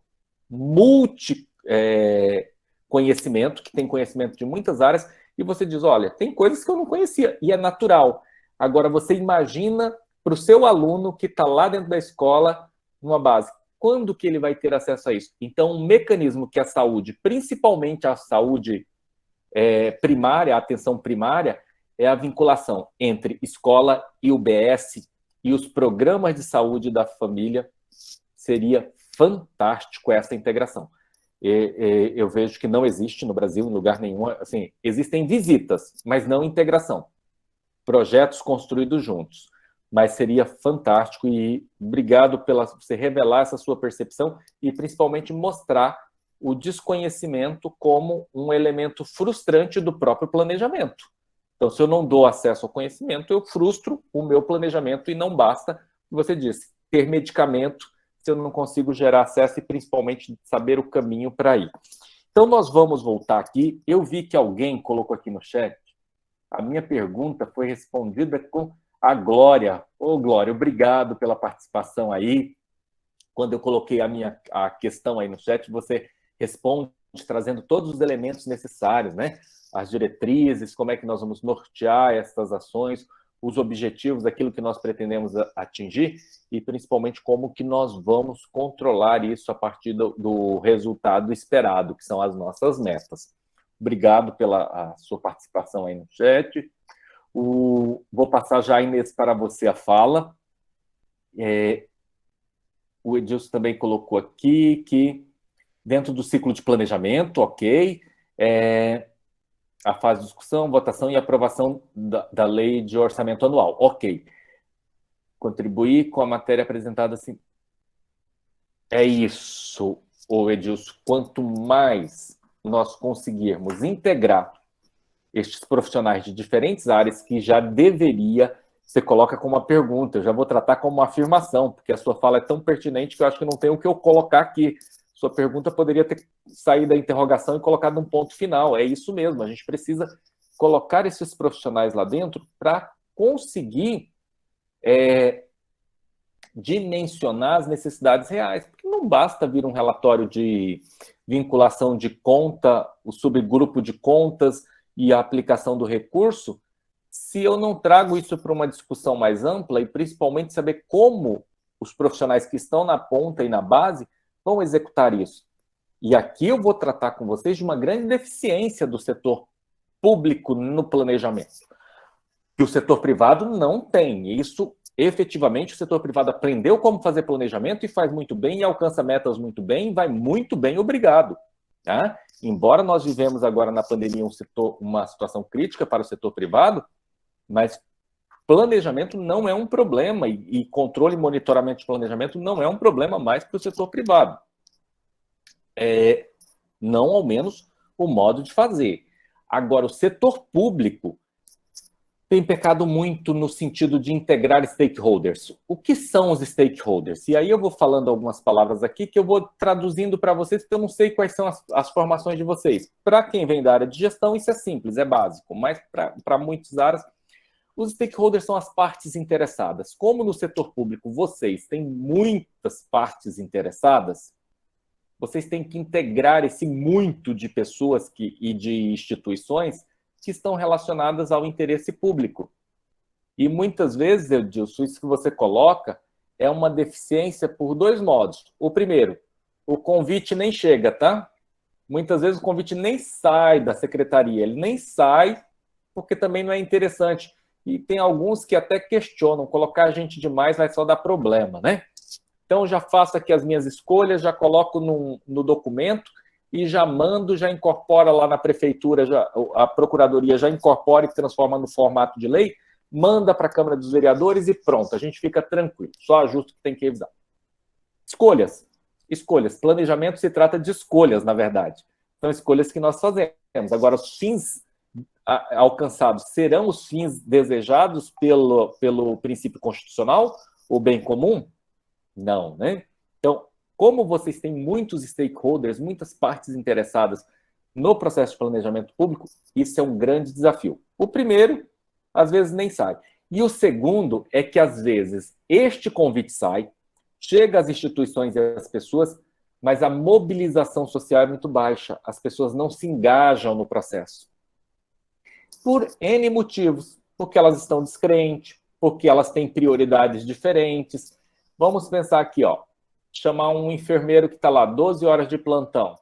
S1: conhecimento, que tem conhecimento de muitas áreas, e você diz, olha, tem coisas que eu não conhecia, e é natural. Agora, você imagina para o seu aluno que está lá dentro da escola, numa base, quando que ele vai ter acesso a isso? Então, um mecanismo que a saúde, principalmente a saúde primária, a atenção primária, é a vinculação entre escola e UBS e os programas de saúde da família. Seria fantástico essa integração. Eu vejo que não existe no Brasil, em lugar nenhum, assim, existem visitas, mas não integração. Projetos construídos juntos. Mas seria fantástico, e obrigado por você revelar essa sua percepção e principalmente mostrar o desconhecimento como um elemento frustrante do próprio planejamento. Então, se eu não dou acesso ao conhecimento, eu frustro o meu planejamento, e não basta, você disse, ter medicamento se eu não consigo gerar acesso e principalmente saber o caminho para ir. Então, nós vamos voltar aqui. Eu vi que alguém colocou aqui no chat, a minha pergunta foi respondida com a Glória. Ô, Glória, obrigado pela participação aí. Quando eu coloquei a questão aí no chat, você responde trazendo todos os elementos necessários, né? As diretrizes, como é que nós vamos nortear essas ações, os objetivos, aquilo que nós pretendemos atingir, e principalmente como que nós vamos controlar isso a partir do resultado esperado, que são as nossas metas. Obrigado pela sua participação aí no chat. Vou passar já, Inês, para você a fala. O Edilson também colocou aqui que dentro do ciclo de planejamento, ok, a fase de discussão, votação e aprovação da lei de orçamento anual, ok. Contribuir com a matéria apresentada assim. É isso, Edilson. Quanto mais nós conseguirmos integrar estes profissionais de diferentes áreas, que já deveria, você coloca como uma pergunta, eu já vou tratar como uma afirmação, porque a sua fala é tão pertinente que eu acho que não tem o que eu colocar aqui. Sua pergunta poderia ter saído da interrogação e colocado um ponto final. É isso mesmo, a gente precisa colocar esses profissionais lá dentro para conseguir dimensionar as necessidades reais, porque não basta vir um relatório de vinculação de conta, o subgrupo de contas e a aplicação do recurso, se eu não trago isso para uma discussão mais ampla, e principalmente saber como os profissionais que estão na ponta e na base vão executar isso. E aqui eu vou tratar com vocês de uma grande deficiência do setor público no planejamento. que o setor privado não tem. Isso, efetivamente, o setor privado aprendeu como fazer planejamento e faz muito bem, e alcança metas muito bem, vai muito bem, obrigado. Tá? Embora nós vivemos agora na pandemia uma situação crítica para o setor privado, mas planejamento não é um problema, e controle e monitoramento de planejamento não é um problema mais para o setor privado. Não, ao menos, o modo de fazer. Agora, o setor público tem pecado muito no sentido de integrar stakeholders. O que são os stakeholders? E aí eu vou falando algumas palavras aqui que eu vou traduzindo para vocês, porque eu não sei quais são as formações de vocês. Para quem vem da área de gestão, isso é simples, é básico, mas para muitas áreas, os stakeholders são as partes interessadas. Como no setor público vocês têm muitas partes interessadas, vocês têm que integrar esse muito de pessoas e de instituições que estão relacionadas ao interesse público. E muitas vezes, Edilson, isso que você coloca é uma deficiência por dois modos. O primeiro, o convite nem chega, tá? Muitas vezes o convite nem sai da secretaria, ele nem sai porque também não é interessante. E tem alguns que até questionam, colocar gente demais vai só dar problema, né? Então, já faço aqui as minhas escolhas, já coloco no documento e já mando, já incorpora lá na prefeitura, a procuradoria já incorpora e transforma no formato de lei, manda para a Câmara dos Vereadores e pronto, a gente fica tranquilo, só ajusta o que tem que revisar. Escolhas. Planejamento se trata de escolhas, na verdade. São escolhas que nós fazemos. Agora, os fins alcançados serão os fins desejados pelo princípio constitucional, o bem comum? Não, né? Então, como vocês têm muitos stakeholders, muitas partes interessadas no processo de planejamento público, isso é um grande desafio. O primeiro, às vezes, nem sai. E o segundo é que, às vezes, este convite sai, chega às instituições e às pessoas, mas a mobilização social é muito baixa. As pessoas não se engajam no processo. Por N motivos. Porque elas estão descrentes, porque elas têm prioridades diferentes. Vamos pensar aqui, ó. Chamar um enfermeiro que está lá 12 horas de plantão.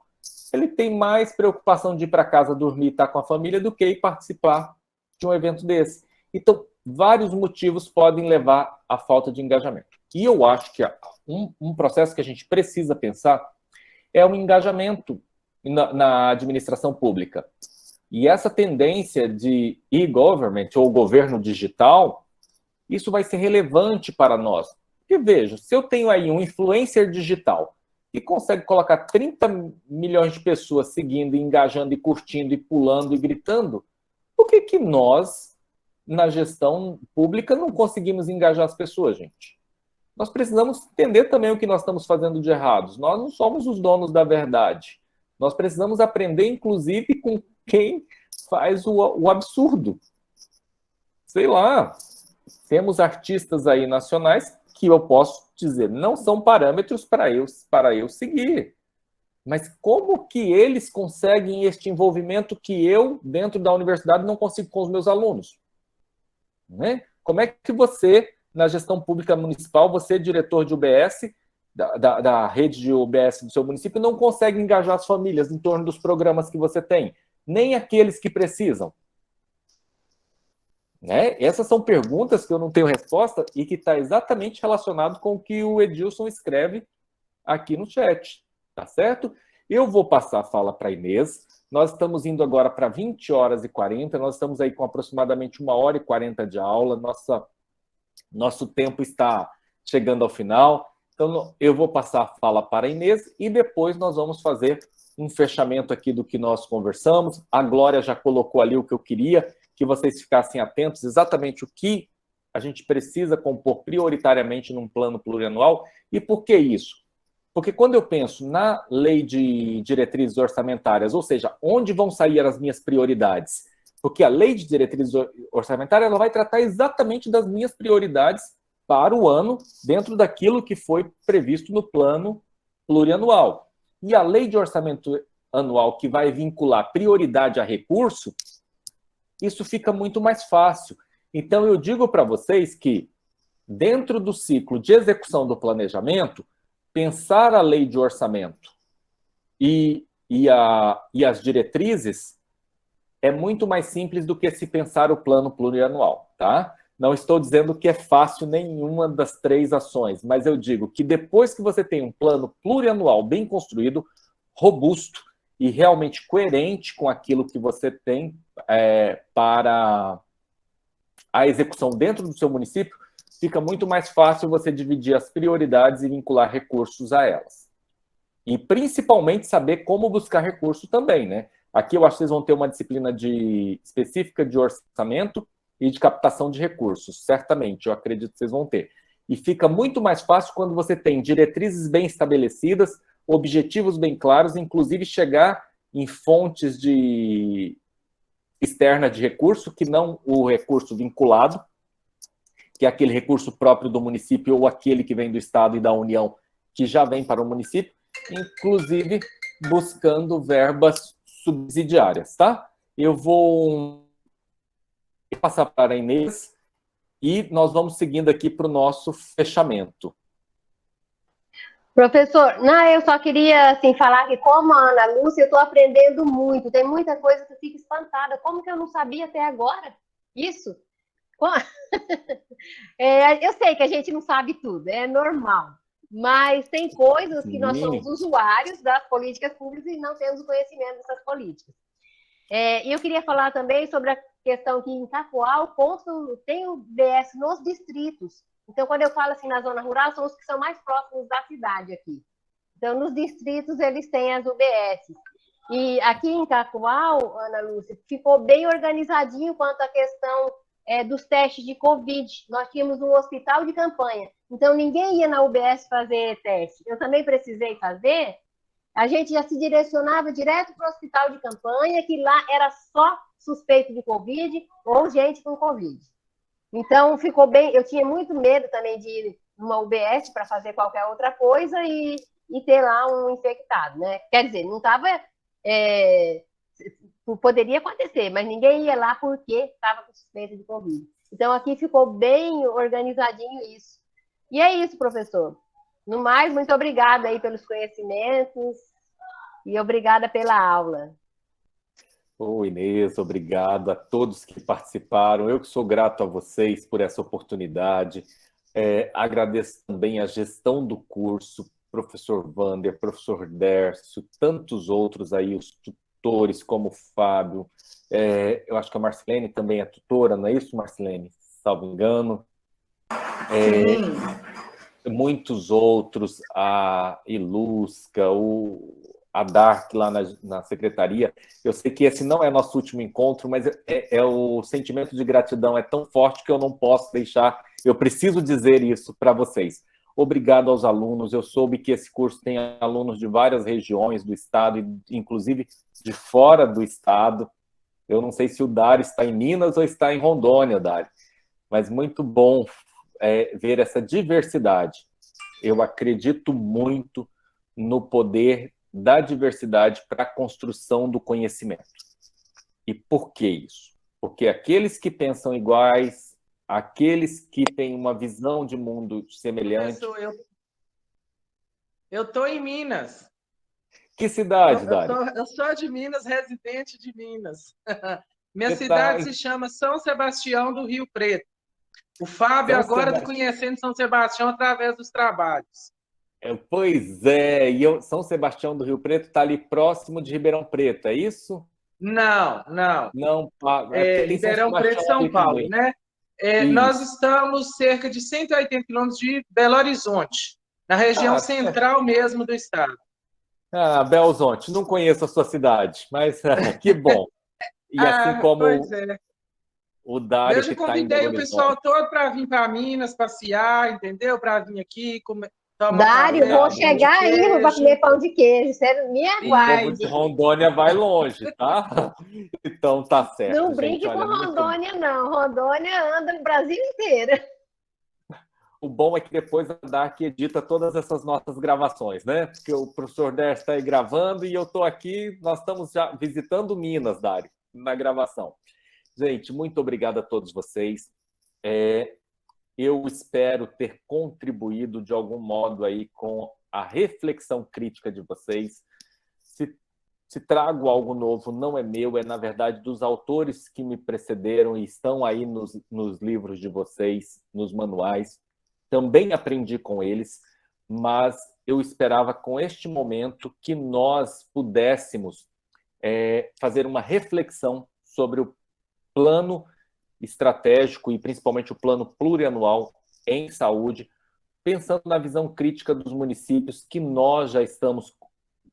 S1: Ele tem mais preocupação de ir para casa dormir e estar com a família do que ir participar de um evento desse. Então, vários motivos podem levar à falta de engajamento. E eu acho que um processo que a gente precisa pensar é o engajamento na administração pública. E essa tendência de e-government, ou governo digital, isso vai ser relevante para nós. Porque, veja, se eu tenho aí um influencer digital que consegue colocar 30 milhões de pessoas seguindo, engajando, e curtindo, e pulando, e gritando, por que nós, na gestão pública, não conseguimos engajar as pessoas, gente? Nós precisamos entender também o que nós estamos fazendo de errados. Nós não somos os donos da verdade. Nós precisamos aprender, inclusive, com quem faz o absurdo. Sei lá, temos artistas aí nacionais que eu posso dizer, não são parâmetros para eu seguir. Mas como que eles conseguem este envolvimento que eu, dentro da universidade, não consigo com os meus alunos? Né? Como é que você, na gestão pública municipal, você, diretor de UBS, da rede de UBS do seu município, não consegue engajar as famílias em torno dos programas que você tem? Nem aqueles que precisam. Né? Essas são perguntas que eu não tenho resposta e que está exatamente relacionado com o que o Edilson escreve aqui no chat, tá certo? Eu vou passar a fala para a Inês. Nós estamos indo agora para 20 horas e 40, nós estamos aí com aproximadamente 1 hora e 40 de aula, nosso tempo está chegando ao final, então eu vou passar a fala para a Inês e depois nós vamos fazer um fechamento aqui do que nós conversamos. A Glória já colocou ali o que eu queria, que vocês ficassem atentos exatamente o que a gente precisa compor prioritariamente num plano plurianual. E por que isso? Porque quando eu penso na lei de diretrizes orçamentárias, ou seja, onde vão sair as minhas prioridades? Porque a lei de diretrizes orçamentárias ela vai tratar exatamente das minhas prioridades para o ano, dentro daquilo que foi previsto no plano plurianual. E a lei de orçamento anual, que vai vincular prioridade a recurso, isso fica muito mais fácil. Então, eu digo para vocês que, dentro do ciclo de execução do planejamento, pensar a lei de orçamento e as diretrizes é muito mais simples do que se pensar o plano plurianual, tá? Não estou dizendo que é fácil nenhuma das 3 ações, mas eu digo que depois que você tem um plano plurianual bem construído, robusto e realmente coerente com aquilo que você tem para a execução dentro do seu município, fica muito mais fácil você dividir as prioridades e vincular recursos a elas. E principalmente saber como buscar recurso também, né? Aqui eu acho que vocês vão ter uma disciplina específica de orçamento e de captação de recursos, certamente, eu acredito que vocês vão ter. E fica muito mais fácil quando você tem diretrizes bem estabelecidas, objetivos bem claros, inclusive chegar em fontes externa de recurso, que não o recurso vinculado, que é aquele recurso próprio do município ou aquele que vem do Estado e da União, que já vem para o município, inclusive buscando verbas subsidiárias, tá? Eu vou passar para a Inês e nós vamos seguindo aqui para o nosso fechamento.
S8: Professor, não, eu só queria assim, falar que, como a Ana Lúcia, eu estou aprendendo muito. Tem muita coisa que eu fico espantada. Como que eu não sabia até agora? Isso? Eu sei que a gente não sabe tudo, é normal. Mas tem coisas que nós somos usuários das políticas públicas e não temos o conhecimento dessas políticas. E eu queria falar também sobre a questão que em Itacoal tem o BS nos distritos. Então, quando eu falo assim na zona rural, são os que são mais próximos da cidade aqui. Então, nos distritos, eles têm as UBS. E aqui em Itacoal, Ana Lúcia, ficou bem organizadinho quanto à questão dos testes de Covid. Nós tínhamos um hospital de campanha. Então, ninguém ia na UBS fazer teste. Eu também precisei fazer. A gente já se direcionava direto para o hospital de campanha, que lá era só suspeito de Covid ou gente com Covid. Então, ficou bem. Eu tinha muito medo também de ir numa UBS para fazer qualquer outra coisa e ter lá um infectado, né? Quer dizer, não estava. Poderia acontecer, mas ninguém ia lá porque estava com suspeita de Covid. Então, aqui ficou bem organizadinho isso. E é isso, professor. No mais, muito obrigada aí pelos conhecimentos e obrigada pela aula.
S1: Inês, obrigado a todos que participaram. Eu que sou grato a vocês por essa oportunidade. Agradeço também a gestão do curso, professor Wander, professor Dércio, tantos outros aí, os tutores como o Fábio. Eu acho que a Marcelene também é tutora, não é isso, Marcelene? Salvo engano. Muitos outros, a Ilusca, a Dark lá na secretaria. Eu sei que esse não é nosso último encontro, mas o sentimento de gratidão é tão forte que eu não posso deixar, eu preciso dizer isso para vocês. Obrigado aos alunos, eu soube que esse curso tem alunos de várias regiões do estado, inclusive de fora do estado. Eu não sei se o Dário está em Minas ou está em Rondônia, Dário, mas muito bom ver essa diversidade. Eu acredito muito no poder da diversidade para a construção do conhecimento. E por que isso? Porque aqueles que pensam iguais, aqueles que têm uma visão de mundo semelhante...
S4: Eu estou em Minas.
S1: Que cidade, Dário?
S4: Eu sou de Minas, residente de Minas. Minha cidade se chama São Sebastião do Rio Preto. O Fábio agora está conhecendo São Sebastião através dos trabalhos.
S1: Pois é, e São Sebastião do Rio Preto está ali próximo de Ribeirão Preto, é isso?
S4: Não.
S1: Não,
S4: Ribeirão Preto, São Paulo, também, né? Nós estamos cerca de 180 quilômetros de Belo Horizonte, na região central mesmo do estado.
S1: Belo Horizonte, não conheço a sua cidade, mas que bom. E assim como o Dário,
S4: eu já convidei o pessoal todo para vir para Minas, passear, entendeu? Para vir aqui comer.
S8: Dário, vou chegar aí para comer pão de queijo. Você me aguarde.
S1: O povo de Rondônia vai longe, tá? Então tá certo.
S8: Não brinque com Rondônia, não. Rondônia anda no Brasil inteiro.
S1: O bom é que depois a Dark edita todas essas nossas gravações, né? Porque o professor Dércio está aí gravando e eu estou aqui, nós estamos já visitando Minas, Dário, na gravação. Gente, muito obrigado a todos vocês. Eu espero ter contribuído de algum modo aí com a reflexão crítica de vocês. Se Se trago algo novo, não é meu, é, na verdade, dos autores que me precederam e estão aí nos livros de vocês, nos manuais. Também aprendi com eles, mas eu esperava, com este momento, que nós pudéssemos fazer uma reflexão sobre o plano estratégico e, principalmente, o plano plurianual em saúde, pensando na visão crítica dos municípios, que nós já estamos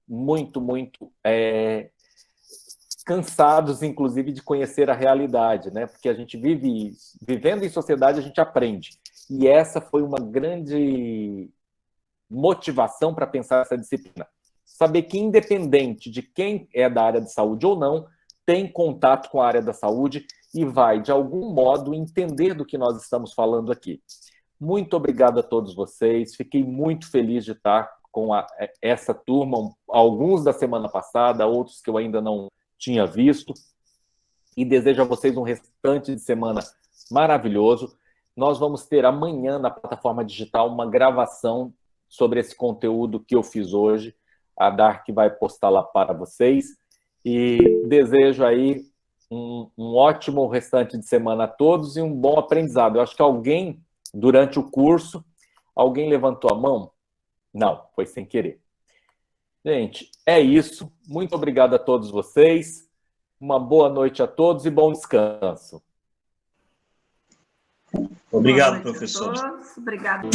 S1: muito cansados, inclusive, de conhecer a realidade, né? Porque a gente vivendo em sociedade, a gente aprende. E essa foi uma grande motivação para pensar essa disciplina. Saber que, independente de quem é da área de saúde ou não, tem contato com a área da saúde e vai, de algum modo, entender do que nós estamos falando aqui. Muito obrigado a todos vocês. Fiquei muito feliz de estar com essa turma, alguns da semana passada, outros que eu ainda não tinha visto. E desejo a vocês um restante de semana maravilhoso. Nós vamos ter amanhã na plataforma digital uma gravação sobre esse conteúdo que eu fiz hoje. A Dark vai postar lá para vocês. E desejo aí um ótimo restante de semana a todos e um bom aprendizado. Eu acho que alguém, durante o curso, alguém levantou a mão? Não, foi sem querer. Gente, é isso. Muito obrigado a todos vocês. Uma boa noite a todos e bom descanso.
S9: Obrigado,
S6: Boa noite
S9: professor.
S6: a todos. Obrigado.